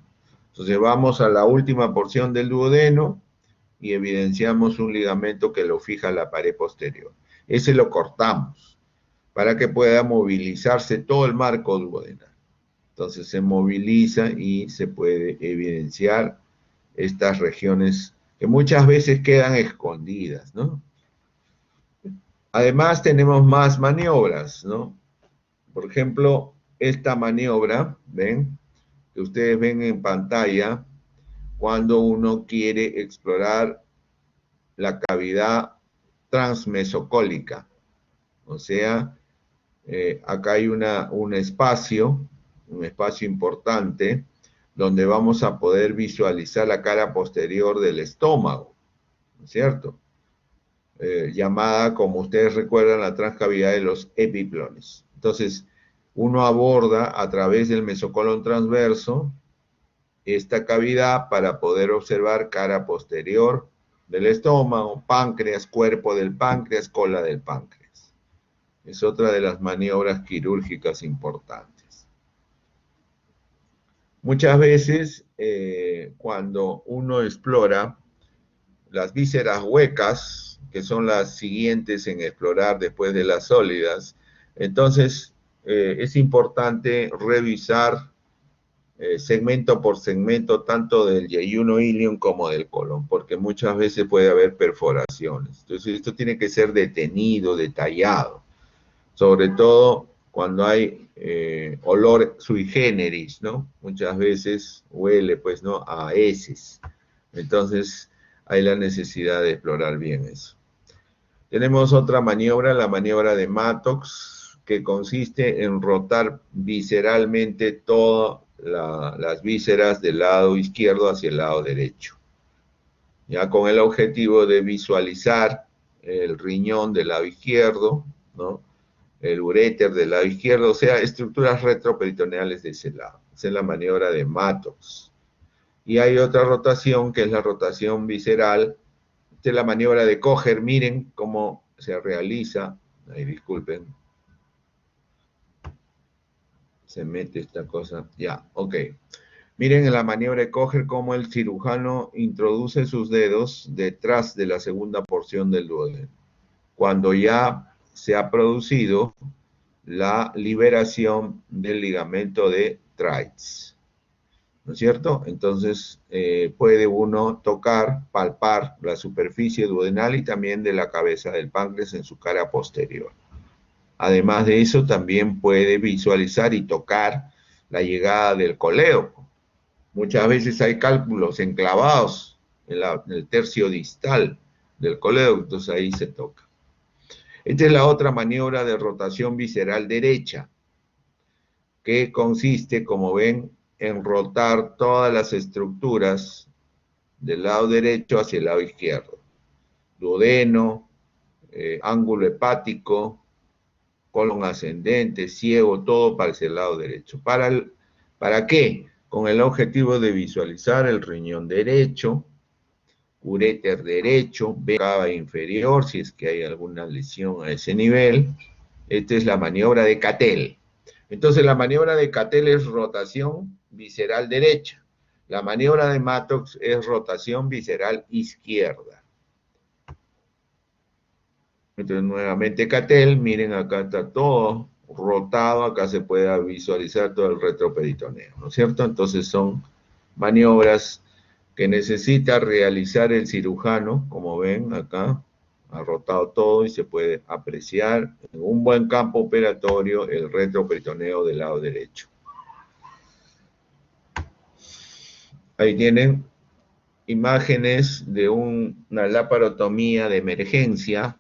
Entonces vamos a la última porción del duodeno y evidenciamos un ligamento que lo fija a la pared posterior. Ese lo cortamos para que pueda movilizarse todo el marco duodenal. Entonces se moviliza y se puede evidenciar estas regiones que muchas veces quedan escondidas, ¿no? Además tenemos más maniobras, ¿no? Por ejemplo, esta maniobra, ¿ven? Que ustedes ven en pantalla, cuando uno quiere explorar la cavidad transmesocólica. O sea, acá hay un espacio importante, donde vamos a poder visualizar la cara posterior del estómago, ¿no es cierto? Llamada, como ustedes recuerdan, la transcavidad de los epiplones. Entonces, uno aborda a través del mesocolon transverso esta cavidad para poder observar cara posterior del estómago, páncreas, cuerpo del páncreas, cola del páncreas. Es otra de las maniobras quirúrgicas importantes. Muchas veces, cuando uno explora las vísceras huecas, que son las siguientes en explorar después de las sólidas, entonces es importante revisar segmento por segmento, tanto del yeyuno ilion como del colon, porque muchas veces puede haber perforaciones. Entonces esto tiene que ser detenido, detallado, sobre todo cuando hay olor sui generis, ¿no? Muchas veces huele, pues, ¿no?, a heces. Entonces hay la necesidad de explorar bien eso. Tenemos otra maniobra, la maniobra de Mattox, que consiste en rotar visceralmente todas las vísceras del lado izquierdo hacia el lado derecho, ya con el objetivo de visualizar el riñón del lado izquierdo, ¿no?, el uréter del lado izquierdo, o sea, estructuras retroperitoneales de ese lado. Esa es la maniobra de Mattox. Y hay otra rotación, que es la rotación visceral. Esta es la maniobra de Kocher. Miren cómo se realiza. Ay, disculpen. Se mete esta cosa. Ya, ok. Miren en la maniobra de Kocher cómo el cirujano introduce sus dedos detrás de la segunda porción del duodeno, cuando ya se ha producido la liberación del ligamento de Treitz, ¿no es cierto? Entonces puede uno tocar, palpar la superficie duodenal y también de la cabeza del páncreas en su cara posterior. Además de eso, también puede visualizar y tocar la llegada del coleo. Muchas veces hay cálculos enclavados en el tercio distal del colédoco, entonces ahí se toca. Esta es la otra maniobra de rotación visceral derecha, que consiste, como ven, en rotar todas las estructuras del lado derecho hacia el lado izquierdo. Duodeno, ángulo hepático, colon ascendente, ciego, todo para el lado derecho. ¿Para qué? Con el objetivo de visualizar el riñón derecho, uréter derecho, vena cava inferior, si es que hay alguna lesión a ese nivel. Esta es la maniobra de Cattell. Entonces la maniobra de Cattell es rotación visceral derecha. La maniobra de Mattox es rotación visceral izquierda. Entonces nuevamente Cattell, miren acá está todo rotado, acá se puede visualizar todo el retroperitoneo, ¿no es cierto? Entonces son maniobras que necesita realizar el cirujano, como ven acá, ha rotado todo y se puede apreciar en un buen campo operatorio el retroperitoneo del lado derecho. Ahí tienen imágenes de una laparotomía de emergencia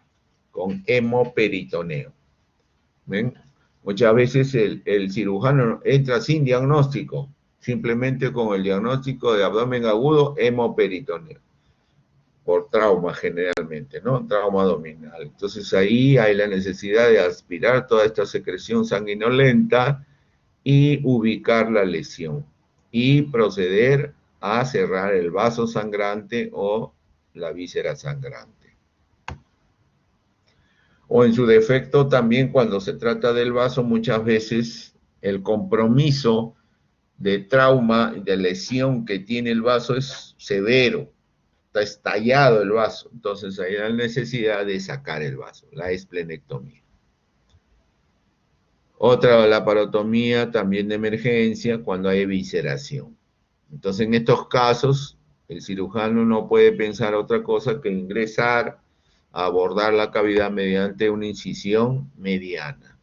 con hemoperitoneo. ¿Ven? Muchas veces el cirujano entra sin diagnóstico, simplemente con el diagnóstico de abdomen agudo, hemoperitoneo, por trauma generalmente, ¿no? Trauma abdominal. Entonces ahí hay la necesidad de aspirar toda esta secreción sanguinolenta y ubicar la lesión y proceder a cerrar el vaso sangrante o la víscera sangrante. O en su defecto también cuando se trata del vaso, muchas veces el compromiso de trauma, de lesión que tiene el vaso es severo, está estallado el vaso, entonces hay la necesidad de sacar el vaso, la esplenectomía. Otra laparotomía también de emergencia cuando hay evisceración. Entonces en estos casos el cirujano no puede pensar otra cosa que ingresar a abordar la cavidad mediante una incisión mediana.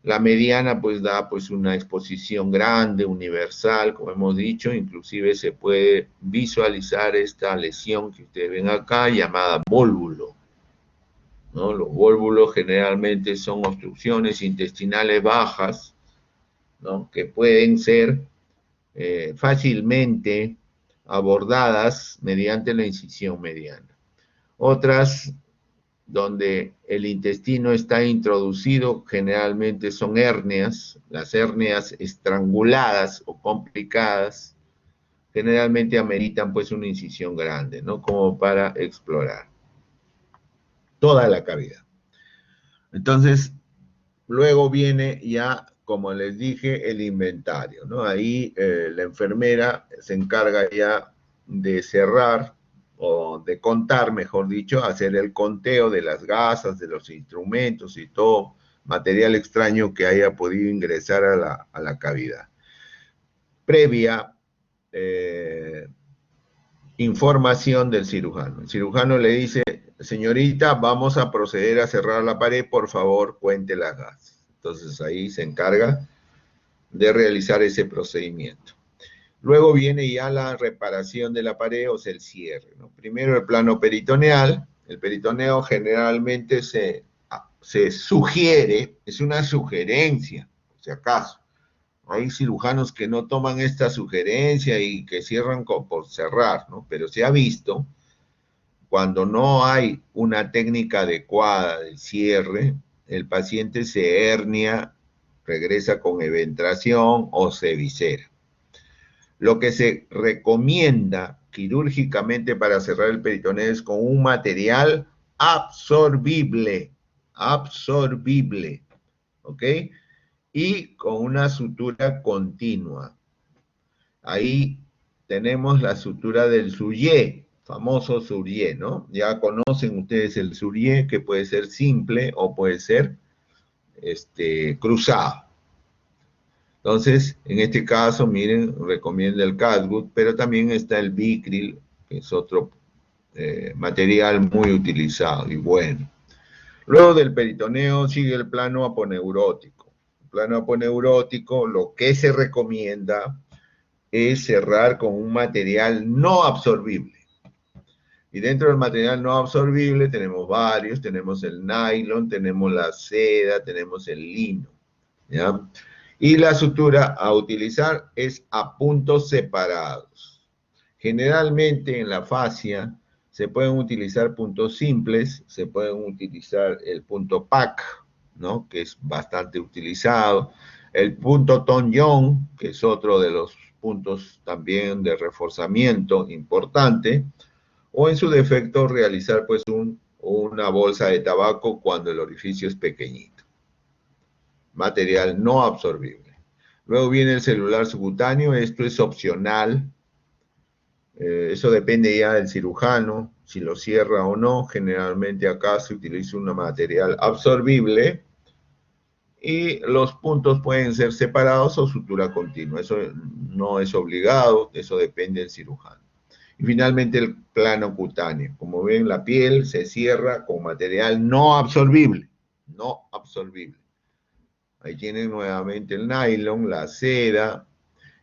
La mediana pues da pues una exposición grande, universal, como hemos dicho, inclusive se puede visualizar esta lesión que ustedes ven acá llamada vólvulo, ¿no? Los vólvulos generalmente son obstrucciones intestinales bajas, ¿no? Que pueden ser fácilmente abordadas mediante la incisión mediana. Otras donde el intestino está introducido, generalmente son hernias, las hernias estranguladas o complicadas, generalmente ameritan pues una incisión grande, ¿no? Como para explorar toda la cavidad. Entonces, luego viene ya, como les dije, el inventario, ¿no? Ahí la enfermera se encarga ya de cerrar, o de contar, mejor dicho, hacer el conteo de las gasas, de los instrumentos y todo material extraño que haya podido ingresar a la cavidad. Previa información del cirujano. El cirujano le dice, señorita, vamos a proceder a cerrar la pared, por favor, cuente las gasas. Entonces ahí se encarga de realizar ese procedimiento. Luego viene ya la reparación de la pared, o sea, el cierre, ¿no? Primero el plano peritoneal. El peritoneo generalmente se sugiere, es una sugerencia, por si acaso. Hay cirujanos que no toman esta sugerencia y que cierran por cerrar, ¿no? Pero se ha visto, cuando no hay una técnica adecuada de cierre, el paciente se hernia, regresa con eventración o se viscera. Lo que se recomienda quirúrgicamente para cerrar el peritoneo es con un material absorbible, ¿ok? Y con una sutura continua. Ahí tenemos la sutura del Soulier, famoso Soulier, ¿no? Ya conocen ustedes el Soulier, que puede ser simple o puede ser cruzado. Entonces, en este caso, miren, recomienda el Catgut, pero también está el Vicryl, que es otro material muy utilizado y bueno. Luego del peritoneo sigue el plano aponeurótico. plano aponeurótico, lo que se recomienda es cerrar con un material no absorbible. Y dentro del material no absorbible tenemos varios, tenemos el nylon, tenemos la seda, tenemos el lino, ¿ya? Y la sutura a utilizar es a puntos separados. Generalmente en la fascia se pueden utilizar puntos simples, se pueden utilizar el punto PAC, ¿no? Que es bastante utilizado, el punto Tonjon, que es otro de los puntos también de reforzamiento importante, o en su defecto realizar pues una bolsa de tabaco cuando el orificio es pequeñito. Material no absorbible. Luego viene el celular subcutáneo, esto es opcional, eso depende ya del cirujano, si lo cierra o no. Generalmente acá se utiliza un material absorbible y los puntos pueden ser separados o sutura continua. Eso no es obligado, eso depende del cirujano. Y finalmente el plano cutáneo. Como ven, la piel se cierra con material no absorbible. No absorbible. Ahí tienen nuevamente el nylon, la seda,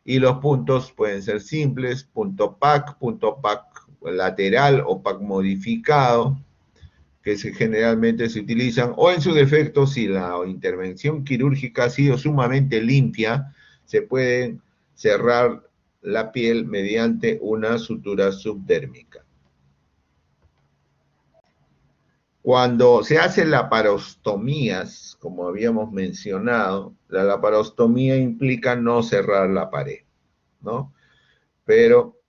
y los puntos pueden ser simples, punto PAC lateral o PAC modificado, que generalmente se utilizan, o en su defecto, si la intervención quirúrgica ha sido sumamente limpia, se pueden cerrar la piel mediante una sutura subdérmica. Cuando se hacen laparostomías, como habíamos mencionado, la laparostomía implica no cerrar la pared, ¿no? Pero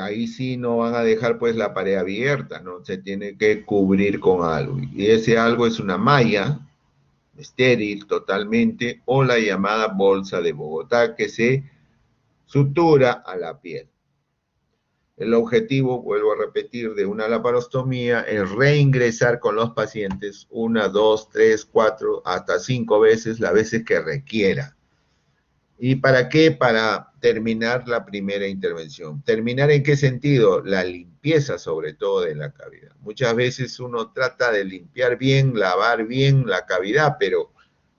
ahí sí no van a dejar pues la pared abierta, ¿no? Se tiene que cubrir con algo. Y ese algo es una malla estéril totalmente, o la llamada bolsa de Bogotá, que se sutura a la piel. El objetivo, vuelvo a repetir, de una laparostomía es reingresar con los pacientes 1, 2, 3, 4, hasta 5 veces, las veces que requiera. ¿Y para qué? Para terminar la primera intervención. ¿Terminar en qué sentido? La limpieza, sobre todo, de la cavidad. Muchas veces uno trata de limpiar bien, lavar bien la cavidad, pero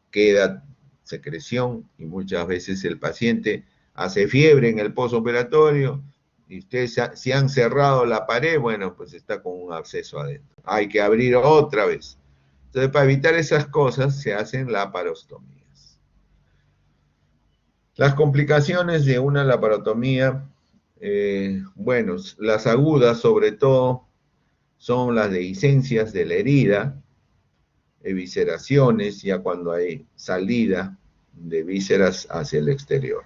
queda secreción y muchas veces el paciente hace fiebre en el postoperatorio y ustedes si han cerrado la pared, bueno, pues está con un absceso adentro. Hay que abrir otra vez. Entonces, para evitar esas cosas, se hacen laparostomías. Las complicaciones de una laparotomía, bueno, las agudas sobre todo son las dehiscencias de la herida, evisceraciones, ya cuando hay salida de vísceras hacia el exterior.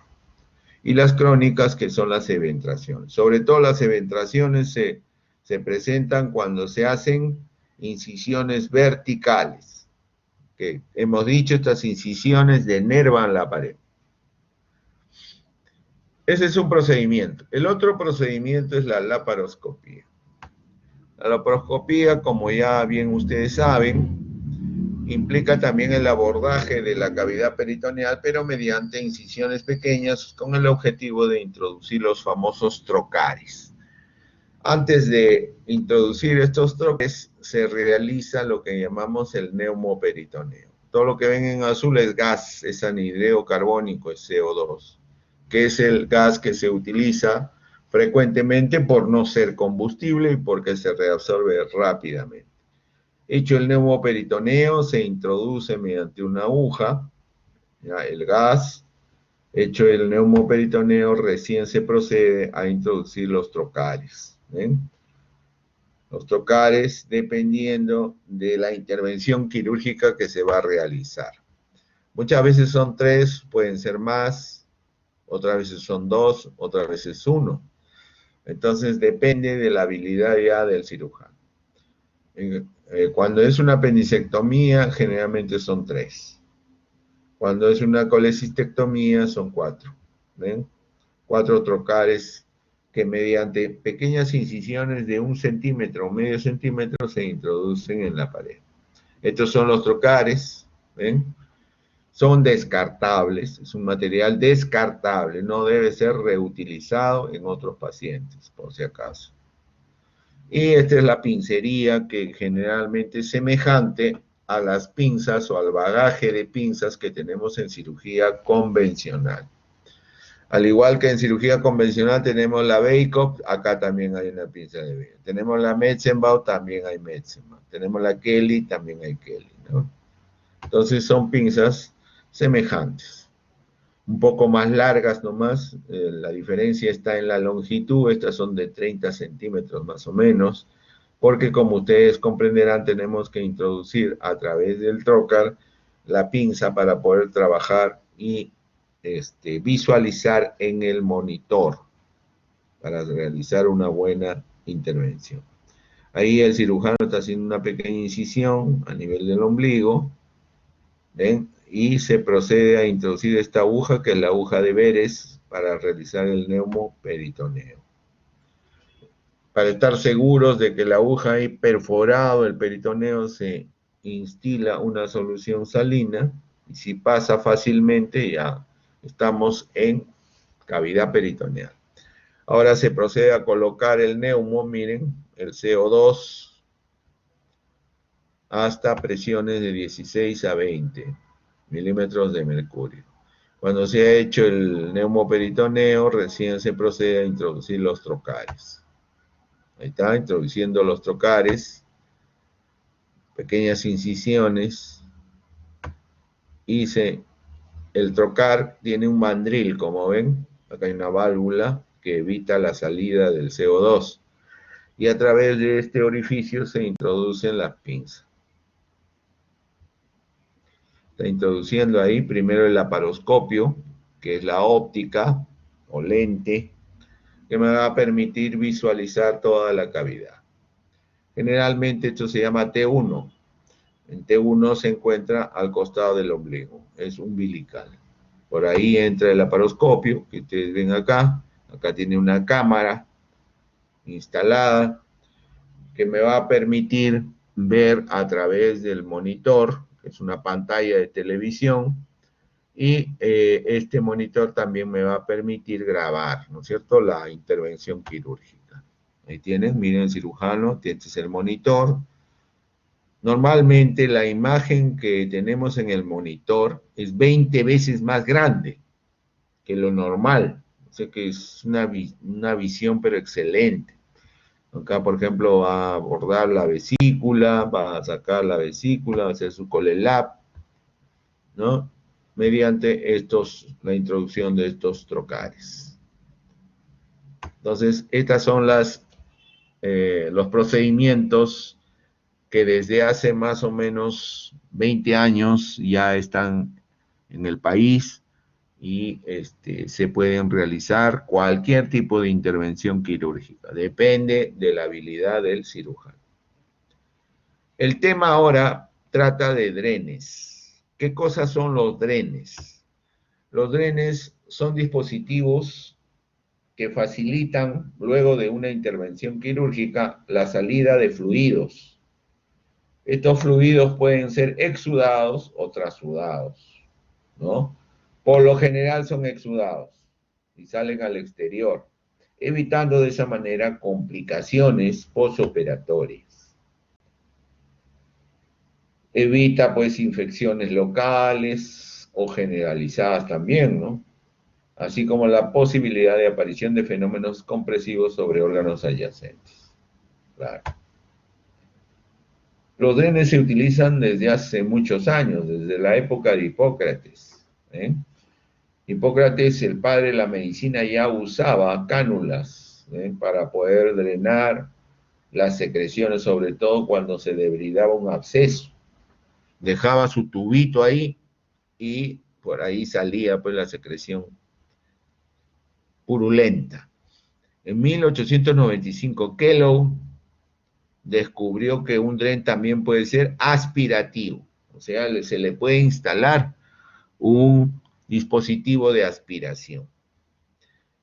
Y las crónicas, que son las eventraciones. Sobre todo las eventraciones se presentan cuando se hacen incisiones verticales, que hemos dicho, estas incisiones denervan la pared. Ese es un procedimiento. El otro procedimiento es la laparoscopía. La laparoscopía, como ya bien ustedes saben, implica también el abordaje de la cavidad peritoneal, pero mediante incisiones pequeñas con el objetivo de introducir los famosos trocares. Antes de introducir estos trocares, se realiza lo que llamamos el neumoperitoneo. Todo lo que ven en azul es gas, es anhidruro carbónico, es CO2, que es el gas que se utiliza frecuentemente por no ser combustible y porque se reabsorbe rápidamente. Hecho el neumoperitoneo, se introduce mediante una aguja, ya, el gas. Hecho el neumoperitoneo, recién se procede a introducir los trocares. ¿Ven? Los trocares dependiendo de la intervención quirúrgica que se va a realizar. Muchas veces son 3, pueden ser más, otras veces son 2, otras veces 1. Entonces depende de la habilidad ya del cirujano. Cuando es una apendicectomía, generalmente son 3. Cuando es una colecistectomía, son 4. ¿Ven? 4 trocares que mediante pequeñas incisiones de 1 centímetro o medio centímetro se introducen en la pared. Estos son los trocares, ¿ven? Son descartables, es un material descartable, no debe ser reutilizado en otros pacientes, por si acaso. Y esta es la pincería, que generalmente es semejante a las pinzas o al bagaje de pinzas que tenemos en cirugía convencional. Al igual que en cirugía convencional tenemos la Babcock, acá también hay una pinza de Babcock. Tenemos la Metzenbaum, también hay Metzenbaum. Tenemos la Kelly, también hay Kelly, ¿no? Entonces son pinzas semejantes. Un poco más largas nomás, la diferencia está en la longitud, estas son de 30 centímetros más o menos, porque como ustedes comprenderán tenemos que introducir a través del trocar la pinza para poder trabajar y visualizar en el monitor para realizar una buena intervención. Ahí el cirujano está haciendo una pequeña incisión a nivel del ombligo, ¿ven? Y se procede a introducir esta aguja, que es la aguja de Veres, para realizar el neumoperitoneo. Para estar seguros de que la aguja ha perforado el peritoneo, se instila una solución salina, y si pasa fácilmente ya estamos en cavidad peritoneal. Ahora se procede a colocar el neumo, miren, el CO2, hasta presiones de 16 a 20 milímetros de mercurio. Cuando se ha hecho el neumoperitoneo, recién se procede a introducir los trocares. Ahí está, introduciendo los trocares, pequeñas incisiones, y el trocar tiene un mandril, como ven, acá hay una válvula que evita la salida del CO2, y a través de este orificio se introducen las pinzas. Está introduciendo ahí primero el laparoscopio, que es la óptica o lente, que me va a permitir visualizar toda la cavidad. Generalmente esto se llama T1. En T1 se encuentra al costado del ombligo, es umbilical. Por ahí entra el laparoscopio, que ustedes ven acá. Acá tiene una cámara instalada que me va a permitir ver a través del monitor, que es una pantalla de televisión, y este monitor también me va a permitir grabar, ¿no es cierto?, la intervención quirúrgica. Ahí tienes, miren el cirujano, este es el monitor. Normalmente la imagen que tenemos en el monitor es 20 veces más grande que lo normal. O sea que es una visión pero excelente. Acá, por ejemplo, va a abordar la vesícula, va a sacar la vesícula, va a hacer su colelap, ¿no? Mediante la introducción de estos trocares. Entonces, estas son los procedimientos que desde hace más o menos 20 años ya están en el país y se pueden realizar cualquier tipo de intervención quirúrgica. Depende de la habilidad del cirujano. El tema ahora trata de drenes. ¿Qué cosas son los drenes? Los drenes son dispositivos que facilitan, luego de una intervención quirúrgica, la salida de fluidos. Estos fluidos pueden ser exudados o trasudados, ¿no? Por lo general son exudados y salen al exterior, evitando de esa manera complicaciones postoperatorias. Evita pues infecciones locales o generalizadas también, ¿no? Así como la posibilidad de aparición de fenómenos compresivos sobre órganos adyacentes. Claro. Los drenes se utilizan desde hace muchos años, desde la época de Hipócrates. Hipócrates, el padre de la medicina, ya usaba cánulas para poder drenar las secreciones, sobre todo cuando se debridaba un absceso. Dejaba su tubito ahí y por ahí salía pues la secreción purulenta. En 1895, Kellogg descubrió que un dren también puede ser aspirativo, o sea, se le puede instalar un dispositivo de aspiración.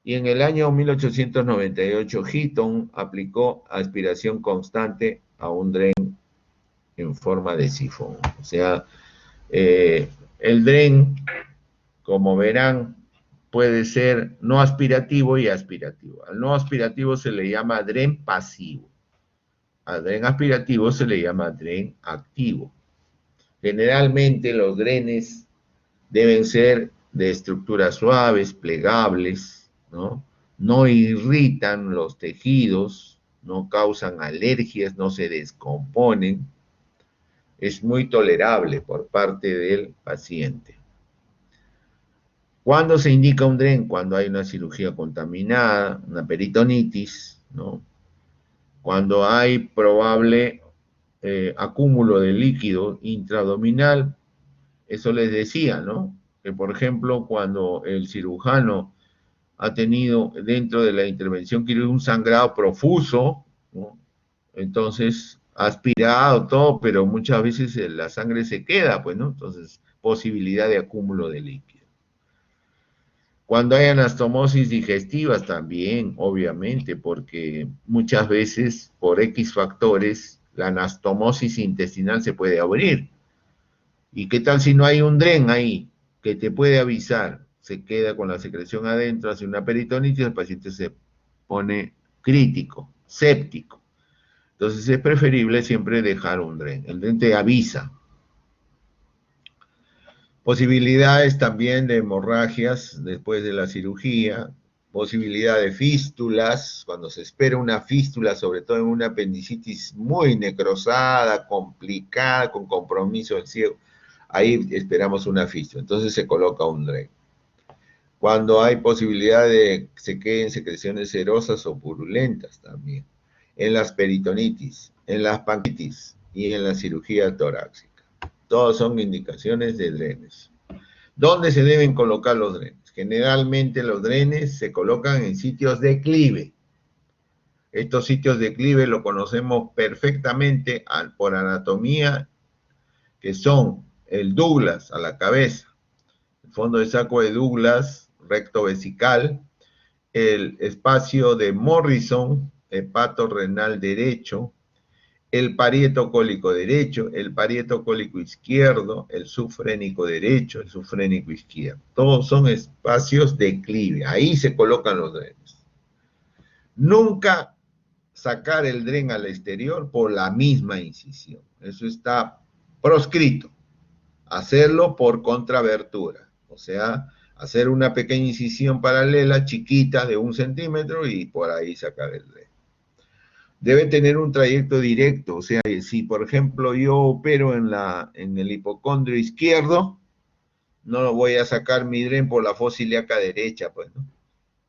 Y en el año 1898, Heaton aplicó aspiración constante a un dren en forma de sifón. O sea, el dren, como verán, puede ser no aspirativo y aspirativo. Al no aspirativo se le llama dren pasivo. Al dren aspirativo se le llama dren activo. Generalmente los drenes deben ser de estructuras suaves, plegables, ¿no? No irritan los tejidos, no causan alergias, no se descomponen. Es muy tolerable por parte del paciente. ¿Cuándo se indica un dren? Cuando hay una cirugía contaminada, una peritonitis, ¿no? Cuando hay probable acúmulo de líquido intraabdominal. Eso les decía, ¿no? Que, por ejemplo, cuando el cirujano ha tenido dentro de la intervención quirúrgica un sangrado profuso, ¿no? Entonces ha aspirado todo, pero muchas veces la sangre se queda, pues, ¿no? Entonces, posibilidad de acúmulo de líquido. Cuando hay anastomosis digestivas también, obviamente, porque muchas veces por X factores la anastomosis intestinal se puede abrir. ¿Y qué tal si no hay un dren ahí que te puede avisar? Se queda con la secreción adentro, hace una peritonitis, el paciente se pone crítico, séptico. Entonces es preferible siempre dejar un dren. El dren te avisa. Posibilidades también de hemorragias después de la cirugía, posibilidad de fístulas, cuando se espera una fístula, sobre todo en una apendicitis muy necrosada, complicada, con compromiso del ciego. Ahí esperamos una fístula, entonces se coloca un dren. Cuando hay posibilidad de que se queden secreciones serosas o purulentas también, en las peritonitis, en las pancreatitis y en la cirugía torácica. Todos son indicaciones de drenes. ¿Dónde se deben colocar los drenes? Generalmente los drenes se colocan en sitios de declive. Estos sitios de declive lo conocemos perfectamente por anatomía, que son el Douglas a la cabeza, el fondo de saco de Douglas, recto vesical, el espacio de Morrison, hepato renal derecho, el parieto cólico derecho, el parieto cólico izquierdo, el subfrénico derecho, el subfrénico izquierdo. Todos son espacios de declive, ahí se colocan los drenes. Nunca sacar el dren al exterior por la misma incisión, eso está proscrito. Hacerlo por contrabertura, o sea, hacer una pequeña incisión paralela, chiquita, de 1 centímetro y por ahí sacar el dren. Debe tener un trayecto directo, o sea, si por ejemplo yo opero en el hipocondrio izquierdo, no lo voy a sacar mi dren por la fosa ilíaca derecha, pues, ¿no?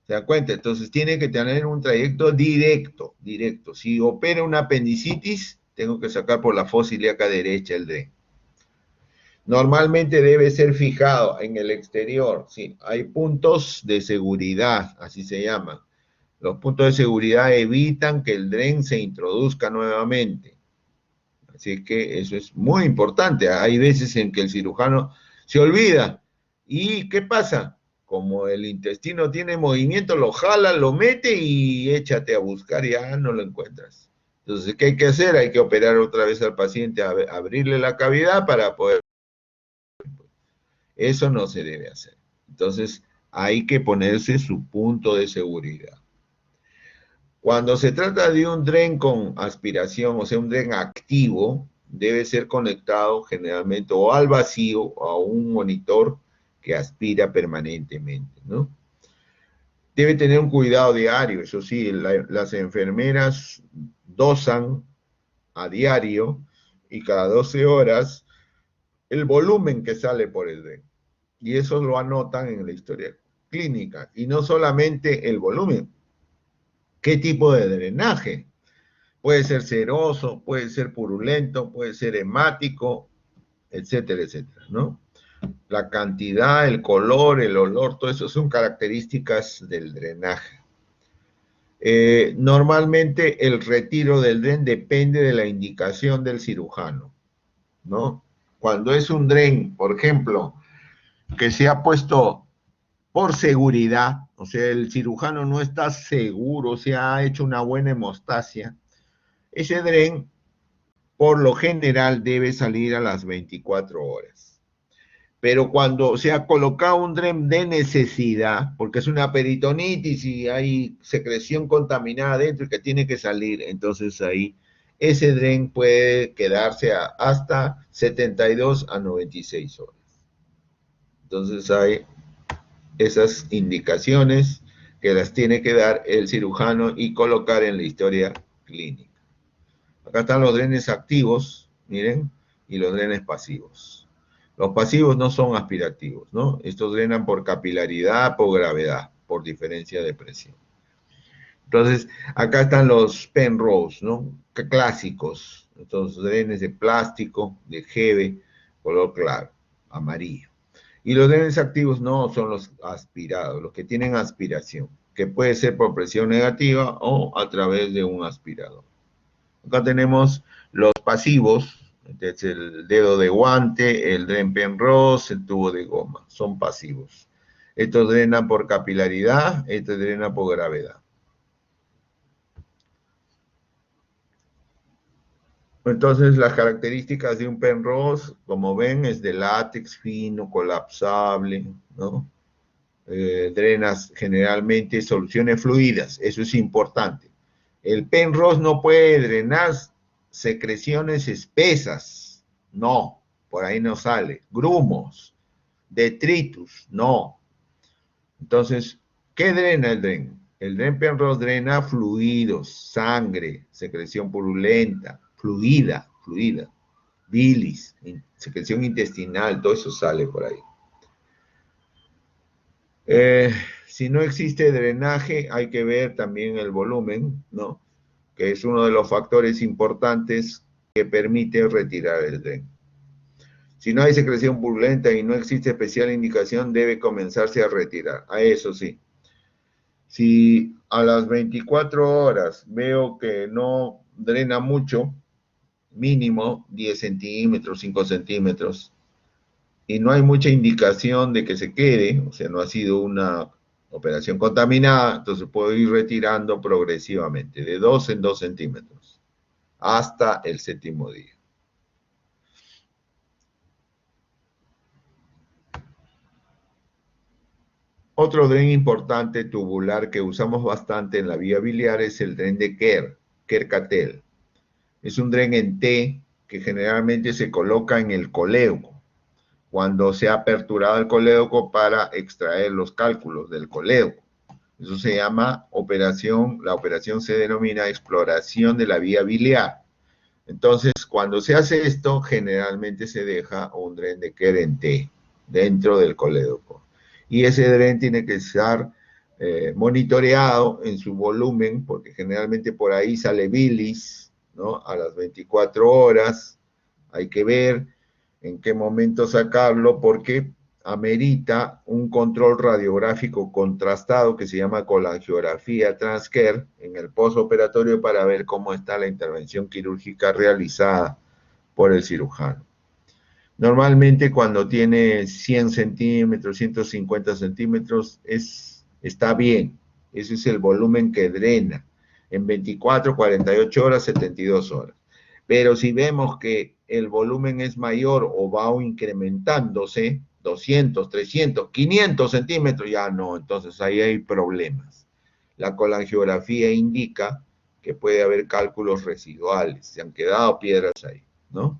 ¿Se da cuenta? Entonces tiene que tener un trayecto directo, directo. Si opero una apendicitis, tengo que sacar por la fosa ilíaca derecha el dren. Normalmente debe ser fijado en el exterior, sí, hay puntos de seguridad, así se llaman. Los puntos de seguridad evitan que el dren se introduzca nuevamente. Así que eso es muy importante. Hay veces en que el cirujano se olvida. ¿Y qué pasa? Como el intestino tiene movimiento, lo jala, lo mete y échate a buscar y ya no lo encuentras. Entonces, ¿qué hay que hacer? Hay que operar otra vez al paciente, abrirle la cavidad para poder... Eso no se debe hacer. Entonces, hay que ponerse su punto de seguridad. Cuando se trata de un dren con aspiración, o sea, un dren activo, debe ser conectado generalmente o al vacío o a un monitor que aspira permanentemente, ¿no? Debe tener un cuidado diario, eso sí, las enfermeras dosan a diario y cada 12 horas el volumen que sale por el dren. Y eso lo anotan en la historia clínica. Y no solamente el volumen. ¿Qué tipo de drenaje? Puede ser seroso, puede ser purulento, puede ser hemático, etcétera, etcétera, ¿no? La cantidad, el color, el olor, todo eso son características del drenaje. Normalmente el retiro del dren depende de la indicación del cirujano, ¿no? Cuando es un dren, por ejemplo, que se ha puesto por seguridad, o sea, el cirujano no está seguro, se ha hecho una buena hemostasia, ese dren, por lo general, debe salir a las 24 horas. Pero cuando se ha colocado un dren de necesidad, porque es una peritonitis y hay secreción contaminada adentro y que tiene que salir, entonces ahí ese dren puede quedarse hasta 72 a 96 horas. Entonces hay esas indicaciones que las tiene que dar el cirujano y colocar en la historia clínica. Acá están los drenes activos, miren, y los drenes pasivos. Los pasivos no son aspirativos, ¿no? Estos drenan por capilaridad, por gravedad, por diferencia de presión. Entonces, acá están los Penrose, ¿no? Clásicos. Estos drenes de plástico, de Hebe, color claro, amarillo. Y los drenes activos no son los aspirados, los que tienen aspiración, que puede ser por presión negativa o a través de un aspirador. Acá tenemos los pasivos, este es el dedo de guante, el dren Penrose, el tubo de goma, son pasivos. Estos drenan por capilaridad, este drena por gravedad. Entonces, las características de un Penrose, como ven, es de látex fino, colapsable, ¿no? Drenas generalmente soluciones fluidas, eso es importante. El Penrose no puede drenar secreciones espesas, no, por ahí no sale. Grumos, detritus, no. Entonces, ¿qué drena el dren? El dren Penrose drena fluidos, sangre, secreción purulenta, fluida, bilis, secreción intestinal, todo eso sale por ahí. Si no existe drenaje, hay que ver también el volumen, ¿no? Que es uno de los factores importantes que permite retirar el dren. Si no hay secreción purulenta y no existe especial indicación, debe comenzarse a retirar. A eso sí. Si a las 24 horas veo que no drena mucho, mínimo 10 centímetros, 5 centímetros, y no hay mucha indicación de que se quede, o sea, no ha sido una operación contaminada, entonces puedo ir retirando progresivamente, de 2 en 2 centímetros, hasta el 7º día. Otro dren importante tubular que usamos bastante en la vía biliar es el dren de Kerr-Cattell. Es un dren en T que generalmente se coloca en el colédoco, cuando se ha aperturado el colédoco para extraer los cálculos del colédoco. Eso se llama operación, la operación se denomina exploración de la vía biliar. Entonces, cuando se hace esto, generalmente se deja un dren de Kerr en T, dentro del colédoco. Y ese dren tiene que estar monitoreado en su volumen, porque generalmente por ahí sale bilis, ¿no? A las 24 horas, hay que ver en qué momento sacarlo, porque amerita un control radiográfico contrastado que se llama colangiografía Transker en el postoperatorio para ver cómo está la intervención quirúrgica realizada por el cirujano. Normalmente cuando tiene 100 centímetros, 150 centímetros, está bien. Ese es el volumen que drena en 24, 48 horas, 72 horas. Pero si vemos que el volumen es mayor o va incrementándose, 200, 300, 500 centímetros, ya no, entonces ahí hay problemas. La colangiografía indica que puede haber cálculos residuales, se han quedado piedras ahí, ¿no?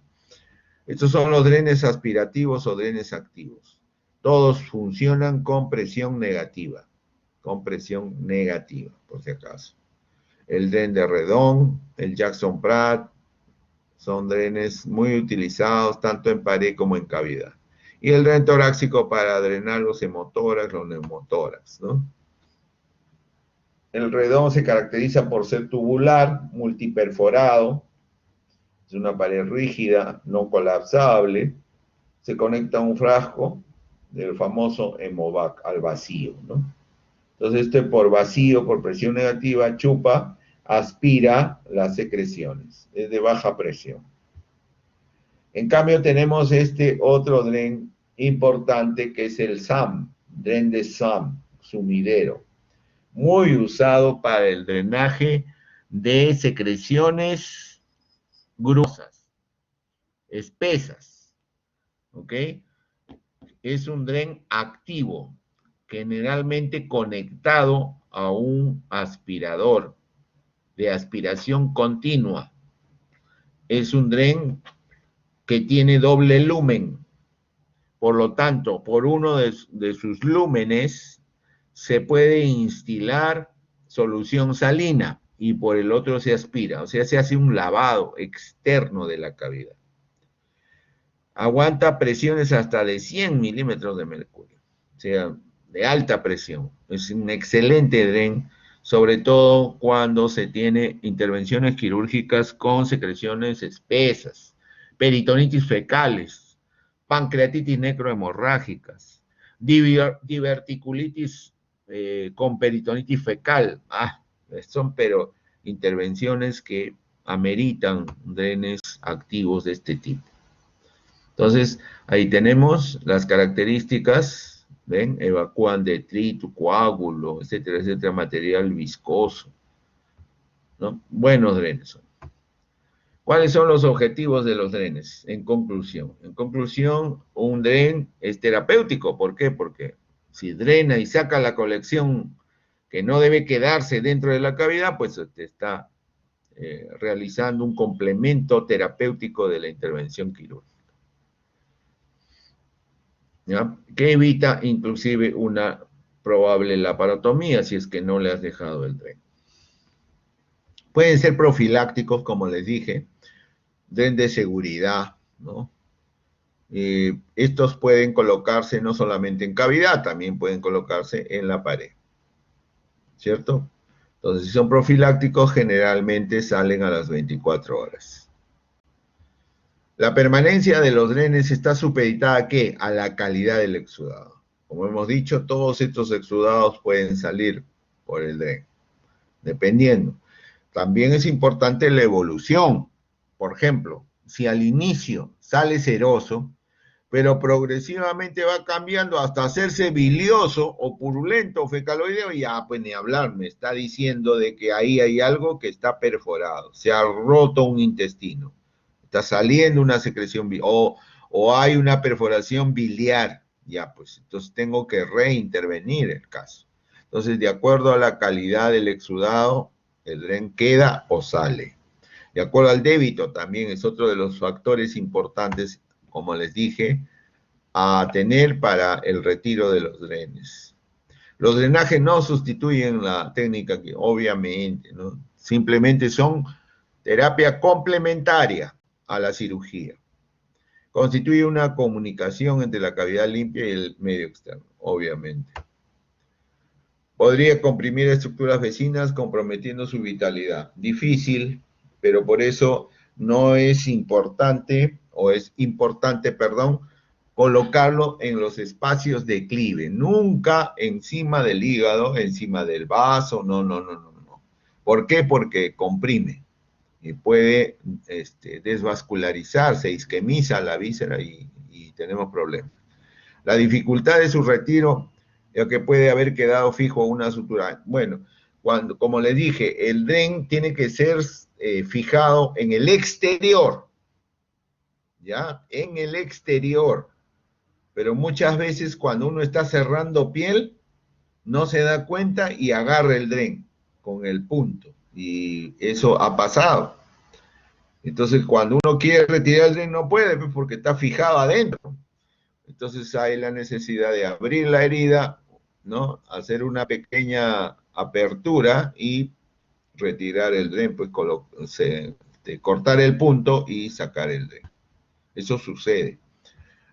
Estos son los drenes aspirativos o drenes activos. Todos funcionan con presión negativa, por si acaso. El dren de Redon, el Jackson Pratt, son drenes muy utilizados tanto en pared como en cavidad. Y el dren torácico para drenar los hemotórax, los neumotórax, ¿no? El Redon se caracteriza por ser tubular, multiperforado, es una pared rígida, no colapsable, se conecta a un frasco del famoso hemovac al vacío, ¿no? Entonces este por vacío, por presión negativa, chupa, aspira las secreciones, es de baja presión. En cambio tenemos este otro dren importante que es el SAM, dren de SAM, sumidero, muy usado para el drenaje de secreciones grumosas, espesas, ¿ok? Es un dren activo, generalmente conectado a un aspirador de aspiración continua. es un dren que tiene doble lumen. Por lo tanto, por uno de sus lúmenes se puede instilar solución salina y por el otro se aspira, o sea, se hace un lavado externo de la cavidad. Aguanta presiones hasta de 100 milímetros de mercurio, o sea, de alta presión. Es un excelente dren, sobre todo cuando se tiene intervenciones quirúrgicas con secreciones espesas, peritonitis fecales, pancreatitis necrohemorrágicas, diverticulitis con peritonitis fecal. Son pero intervenciones que ameritan drenes activos de este tipo. Entonces, ahí tenemos las características, ¿ven? Evacúan detrito, coágulo, etcétera, etcétera, material viscoso, ¿no? Buenos drenes son. ¿Cuáles son los objetivos de los drenes? En conclusión, un dren es terapéutico. ¿Por qué? Porque si drena y saca la colección que no debe quedarse dentro de la cavidad, pues te está realizando un complemento terapéutico de la intervención quirúrgica, ¿ya? Que evita inclusive una probable laparotomía si es que no le has dejado el dren. Pueden ser profilácticos, como les dije, dren de seguridad, ¿no? Estos pueden colocarse no solamente en cavidad, también pueden colocarse en la pared, ¿cierto? Entonces, si son profilácticos, generalmente salen a las 24 horas. La permanencia de los drenes está supeditada ¿a qué? A la calidad del exudado. Como hemos dicho, todos estos exudados pueden salir por el dren, dependiendo. También es importante la evolución. Por ejemplo, si al inicio sale seroso, pero progresivamente va cambiando hasta hacerse bilioso o purulento o fecaloideo, ya pues ni hablar, me está diciendo de que ahí hay algo que está perforado, se ha roto un intestino, está saliendo una secreción o hay una perforación biliar, ya pues entonces tengo que reintervenir el caso. Entonces, de acuerdo a la calidad del exudado, el dren queda o sale. De acuerdo al débito, también es otro de los factores importantes, como les dije, a tener para el retiro de los drenes. Los drenajes no sustituyen la técnica, obviamente, ¿no? Simplemente son terapia complementaria a la cirugía. Constituye una comunicación entre la cavidad limpia y el medio externo, obviamente. Podría comprimir estructuras vecinas comprometiendo su vitalidad. Difícil, pero por eso no es importante, colocarlo en los espacios de clive, nunca encima del hígado, encima del vaso, no. ¿Por qué? Porque comprime y puede desvascularizarse, isquemiza la víscera y tenemos problemas. La dificultad de su retiro, ya que puede haber quedado fijo una sutura. Bueno, como les dije, el dren tiene que ser fijado en el exterior, ¿ya? En el exterior. Pero muchas veces cuando uno está cerrando piel, no se da cuenta y agarra el dren con el punto. Y eso ha pasado. Entonces, cuando uno quiere retirar el dren, no puede, porque está fijado adentro. Entonces hay la necesidad de abrir la herida, ¿no? Hacer una pequeña apertura y retirar el dren, pues cortar el punto y sacar el dren. Eso sucede.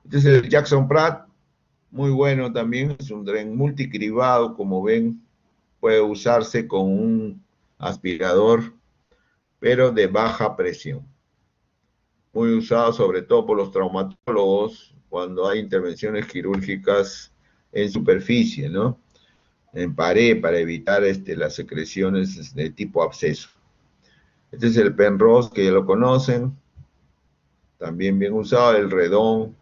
Entonces el Jackson Pratt, muy bueno también, es un dren multicribado, como ven, puede usarse con un aspirador, pero de baja presión. Muy usado sobre todo por los traumatólogos cuando hay intervenciones quirúrgicas en superficie, ¿no? En pared, para evitar las secreciones de tipo absceso. Este es el Penrose, que ya lo conocen, también bien usado, el Redón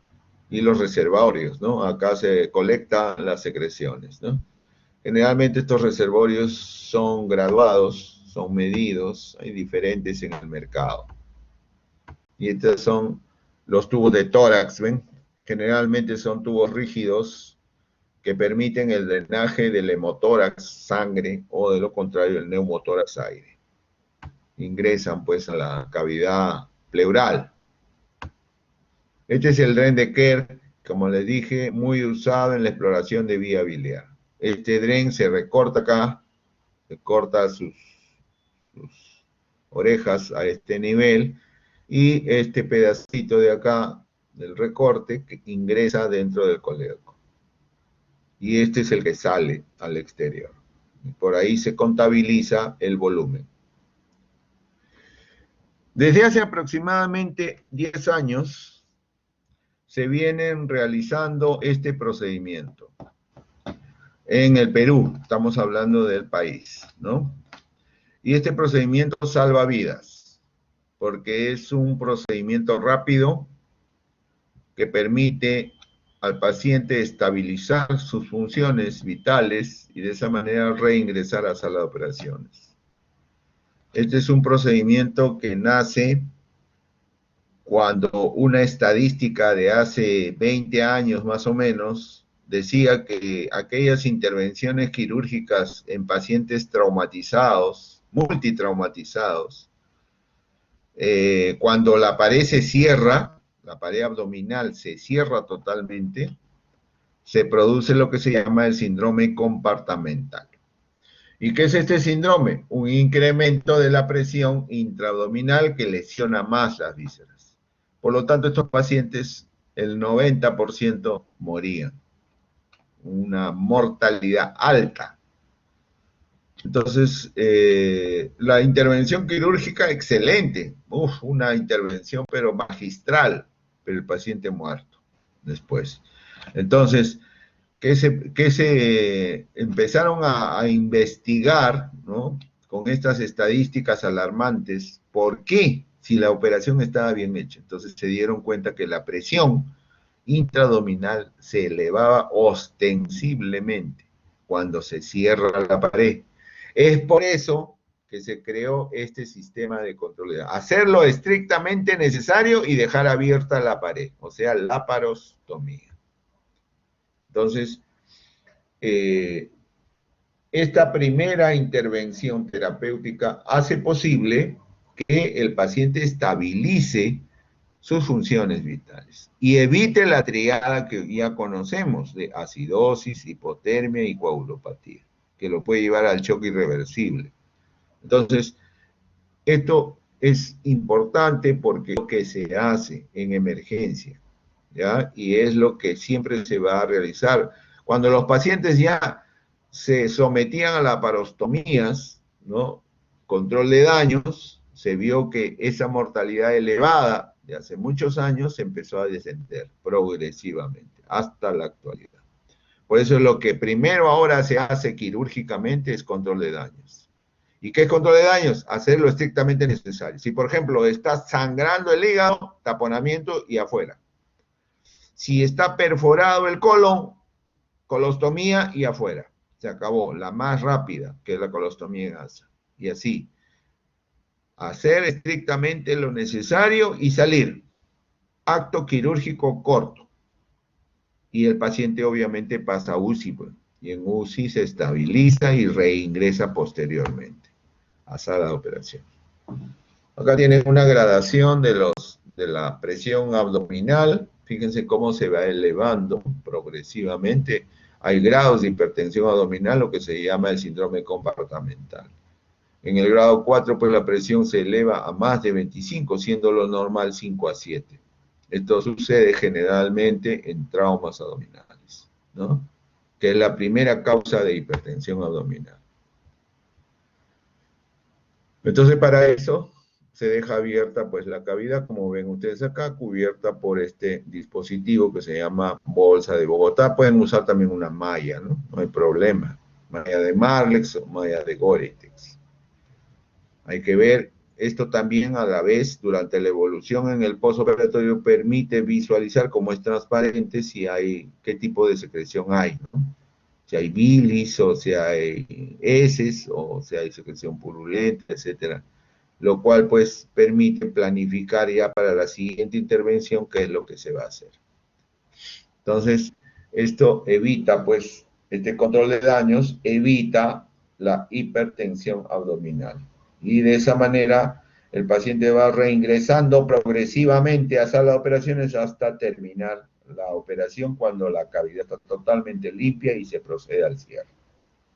y los reservorios, ¿no? Acá se colectan las secreciones, ¿no? Generalmente estos reservorios son graduados, son medidos, hay diferentes en el mercado. Y estos son los tubos de tórax, ¿ven? Generalmente son tubos rígidos que permiten el drenaje del hemotórax, sangre, o de lo contrario, el neumotórax, aire. Ingresan pues a la cavidad pleural. Este es el dren de Kerr, como les dije, muy usado en la exploración de vía biliar. Este dren se recorta acá, se corta sus orejas a este nivel, y este pedacito de acá del recorte que ingresa dentro del colédoco. Y este es el que sale al exterior. Y por ahí se contabiliza el volumen. Desde hace aproximadamente 10 años se vienen realizando este procedimiento. En el Perú, estamos hablando del país, ¿no? Y este procedimiento salva vidas, porque es un procedimiento rápido que permite al paciente estabilizar sus funciones vitales y de esa manera reingresar a sala de operaciones. Este es un procedimiento que nace cuando una estadística de hace 20 años más o menos decía que aquellas intervenciones quirúrgicas en pacientes traumatizados, multitraumatizados, cuando la pared se cierra, la pared abdominal se cierra totalmente, se produce lo que se llama el síndrome compartamental. ¿Y qué es este síndrome? Un incremento de la presión intraabdominal que lesiona más las vísceras. Por lo tanto, estos pacientes, el 90% morían. Una mortalidad alta. Entonces, la intervención quirúrgica, excelente. Una intervención pero magistral, pero el paciente muerto después. Entonces, que se empezaron a investigar, ¿no? Con estas estadísticas alarmantes, ¿por qué? Si la operación estaba bien hecha. Entonces se dieron cuenta que la presión intraabdominal se elevaba ostensiblemente cuando se cierra la pared. Es por eso que se creó este sistema de control de daños. Hacerlo estrictamente necesario y dejar abierta la pared, o sea, laparostomía. Entonces, esta primera intervención terapéutica hace posible que el paciente estabilice sus funciones vitales y evite la triada que ya conocemos de acidosis, hipotermia y coagulopatía, que lo puede llevar al choque irreversible. Entonces, esto es importante porque es lo que se hace en emergencia, ¿ya? Y es lo que siempre se va a realizar. Cuando los pacientes ya se sometían a laparostomías, ¿no? Control de daños, se vio que esa mortalidad elevada de hace muchos años empezó a descender progresivamente hasta la actualidad. Por eso lo que primero ahora se hace quirúrgicamente es control de daños. ¿Y qué es control de daños? Hacerlo estrictamente necesario. Si, por ejemplo, está sangrando el hígado, taponamiento y afuera. Si está perforado el colon, colostomía y afuera. Se acabó. La más rápida, que es la colostomía en gasa. Y así. Hacer estrictamente lo necesario y salir. Acto quirúrgico corto. Y el paciente obviamente pasa a UCI. Pues, y en UCI se estabiliza y reingresa posteriormente a sala de operación. Acá tienen una gradación de la presión abdominal. Fíjense cómo se va elevando progresivamente. Hay grados de hipertensión abdominal, lo que se llama el síndrome compartamental. En el grado 4, pues la presión se eleva a más de 25, siendo lo normal 5 a 7. Esto sucede generalmente en traumas abdominales, ¿no? Que es la primera causa de hipertensión abdominal. Entonces, para eso se deja abierta pues la cavidad, como ven ustedes acá, cubierta por este dispositivo que se llama bolsa de Bogotá. Pueden usar también una malla, ¿no? No hay problema. Malla de Marlex o malla de Gore-Tex. Hay que ver, esto también a la vez, durante la evolución en el postoperatorio, permite visualizar cómo es transparente si hay, qué tipo de secreción hay, ¿no? Si hay bilis, o si hay heces, o si hay secreción purulenta, etcétera. Lo cual, pues, permite planificar ya para la siguiente intervención qué es lo que se va a hacer. Entonces, esto evita, pues, este control de daños evita la hipertensión abdominal. Y de esa manera El paciente va reingresando progresivamente a sala de operaciones hasta terminar la operación cuando la cavidad está totalmente limpia y se procede al cierre.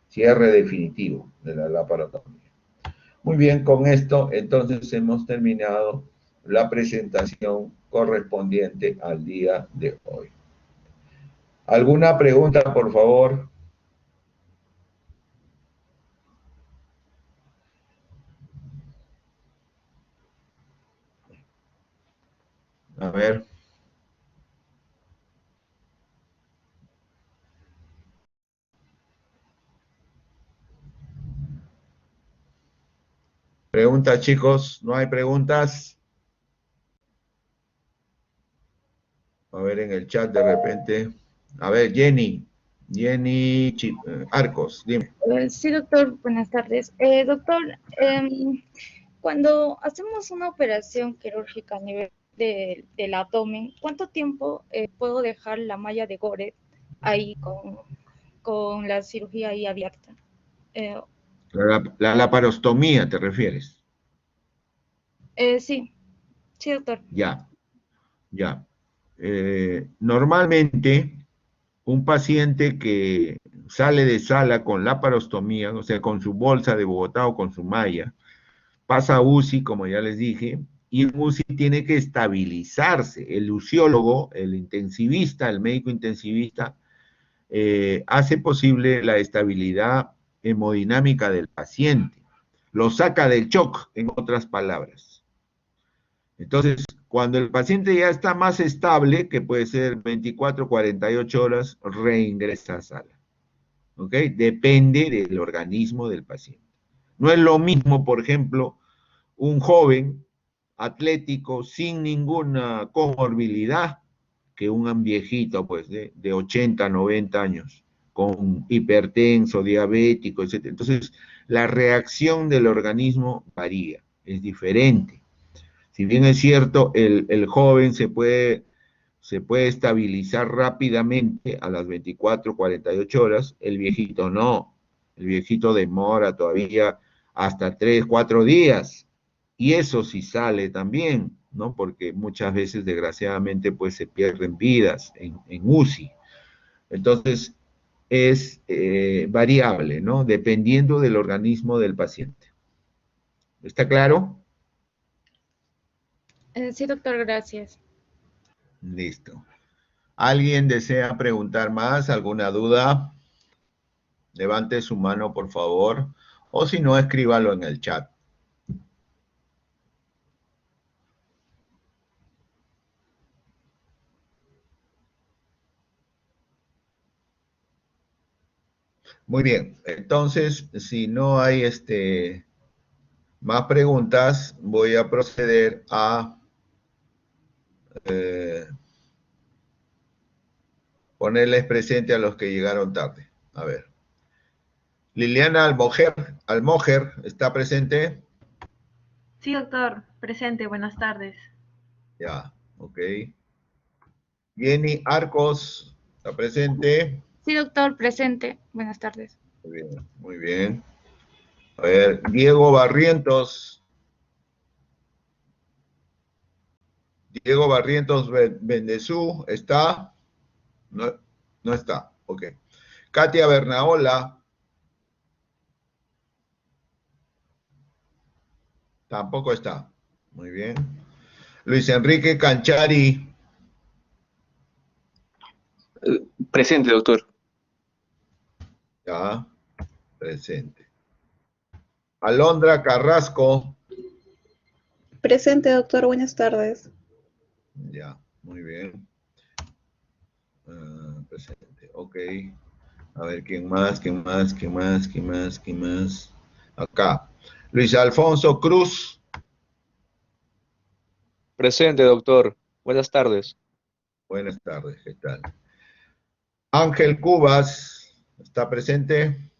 Cierre definitivo de la laparotomía. Muy bien, con esto entonces hemos terminado la presentación correspondiente al día de hoy. ¿Alguna pregunta, por favor? A ver. Preguntas, chicos. ¿No hay preguntas? A ver en el chat de repente. A ver, Jenny Arcos, dime. Sí, doctor, buenas tardes. Doctor, cuando hacemos una operación quirúrgica a nivel del abdomen, ¿cuánto tiempo puedo dejar la malla de Goret ahí con la cirugía ahí abierta? La laparostomía, ¿te refieres? Sí, sí, doctor. Ya. Normalmente, un paciente que sale de sala con laparostomía, o sea, con su bolsa de Bogotá o con su malla, pasa a UCI, como ya les dije, y en UCI tiene que estabilizarse. El usiólogo, el intensivista, el médico intensivista, hace posible la estabilidad hemodinámica del paciente. Lo saca del shock, en otras palabras. Entonces, cuando el paciente ya está más estable, que puede ser 24, 48 horas, reingresa a sala. ¿Ok? Depende del organismo del paciente. No es lo mismo, por ejemplo, un joven atlético sin ninguna comorbilidad que un viejito, pues, de 80, 90 años, con hipertenso, diabético, etc. Entonces, la reacción del organismo varía, es diferente. Si bien es cierto, el joven se puede estabilizar rápidamente a las 24, 48 horas, el viejito no. El viejito demora todavía hasta 3, 4 días. Y eso sí sale también, ¿no? Porque muchas veces, desgraciadamente, pues se pierden vidas en UCI. Entonces, es variable, ¿no? Dependiendo del organismo del paciente. ¿Está claro? Sí, doctor, gracias. Listo. ¿Alguien desea preguntar más? ¿Alguna duda? Levante su mano, por favor. O si no, escríbalo en el chat. Muy bien. Entonces, si no hay más preguntas, voy a proceder a ponerles presente a los que llegaron tarde. A ver. Liliana Almojer, ¿está presente? Sí, doctor, presente, buenas tardes. Ya, ok. Jenny Arcos, ¿está presente? Sí, doctor, presente. Buenas tardes. Muy bien, muy bien. A ver, Diego Barrientos. Diego Barrientos Bendezú, ¿está? No, no está, ok. Katia Bernaola. Tampoco está. Muy bien. Luis Enrique Canchari. Presente, doctor. Ya, presente. Alondra Carrasco. Presente, doctor. Buenas tardes. Ya, muy bien. Presente, ok. A ver, ¿quién más? Acá. Luis Alfonso Cruz. Presente, doctor. Buenas tardes. Buenas tardes, ¿qué tal? Ángel Cubas, ¿está presente?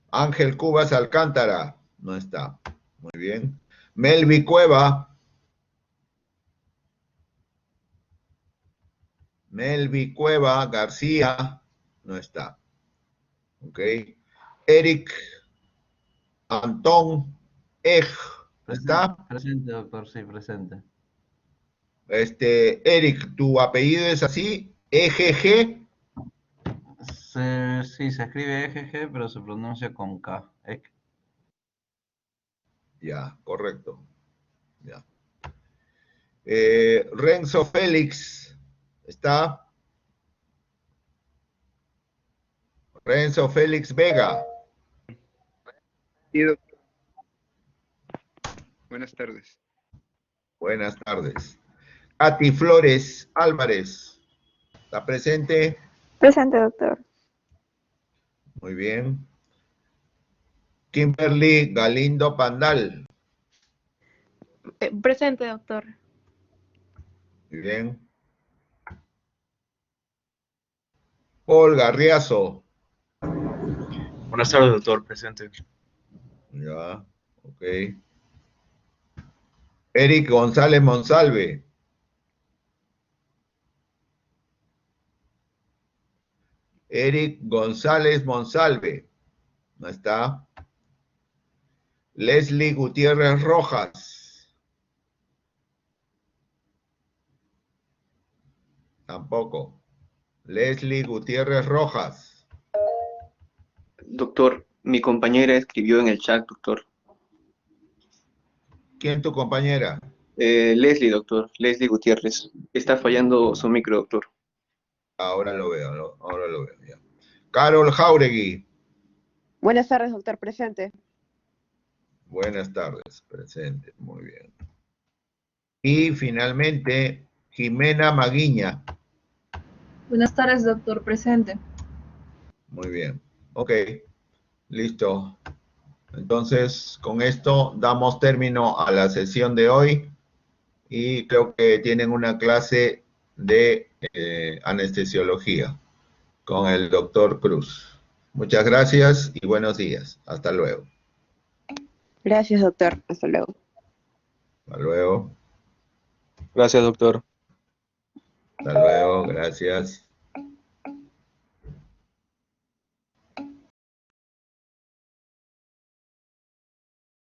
Ángel Cubas Alcántara, no está. Muy bien. Melvi Cueva. Melvi Cueva García, no está. Ok. Eric Antón Ej. ¿Está? Presente, doctor, sí, presente. Eric, ¿tu apellido es así? EGG. Sí, se escribe EGG, pero se pronuncia con K. Ya, correcto. Ya. Renzo Félix. ¿Está? Renzo Félix Vega. Sí, doctor. Buenas tardes. Buenas tardes. Katy Flores Álvarez. ¿Está presente? Presente, doctor. Muy bien. Kimberly Galindo Pandal. Presente, doctor. Muy bien. Paul Garriazo. Buenas tardes, doctor. Presente. Ya, ok. Eric González Monsalve. Eric González Monsalve. ¿No está? Leslie Gutiérrez Rojas. Tampoco. Leslie Gutiérrez Rojas. Doctor, mi compañera escribió en el chat, doctor. ¿Quién tu compañera? Leslie, doctor. Leslie Gutiérrez. Está fallando su micro, doctor. Ahora lo veo, ahora lo veo. Ya. Carol Jauregui. Buenas tardes, doctor. Presente. Buenas tardes, presente. Muy bien. Y finalmente, Jimena Maguiña. Buenas tardes, doctor. Presente. Muy bien. Ok, listo. Entonces, con esto damos término a la sesión de hoy y creo que tienen una clase de anestesiología con el doctor Cruz. Muchas gracias y buenos días. Hasta luego. Gracias, doctor. Hasta luego. Hasta luego. Gracias, doctor. Hasta luego. Gracias.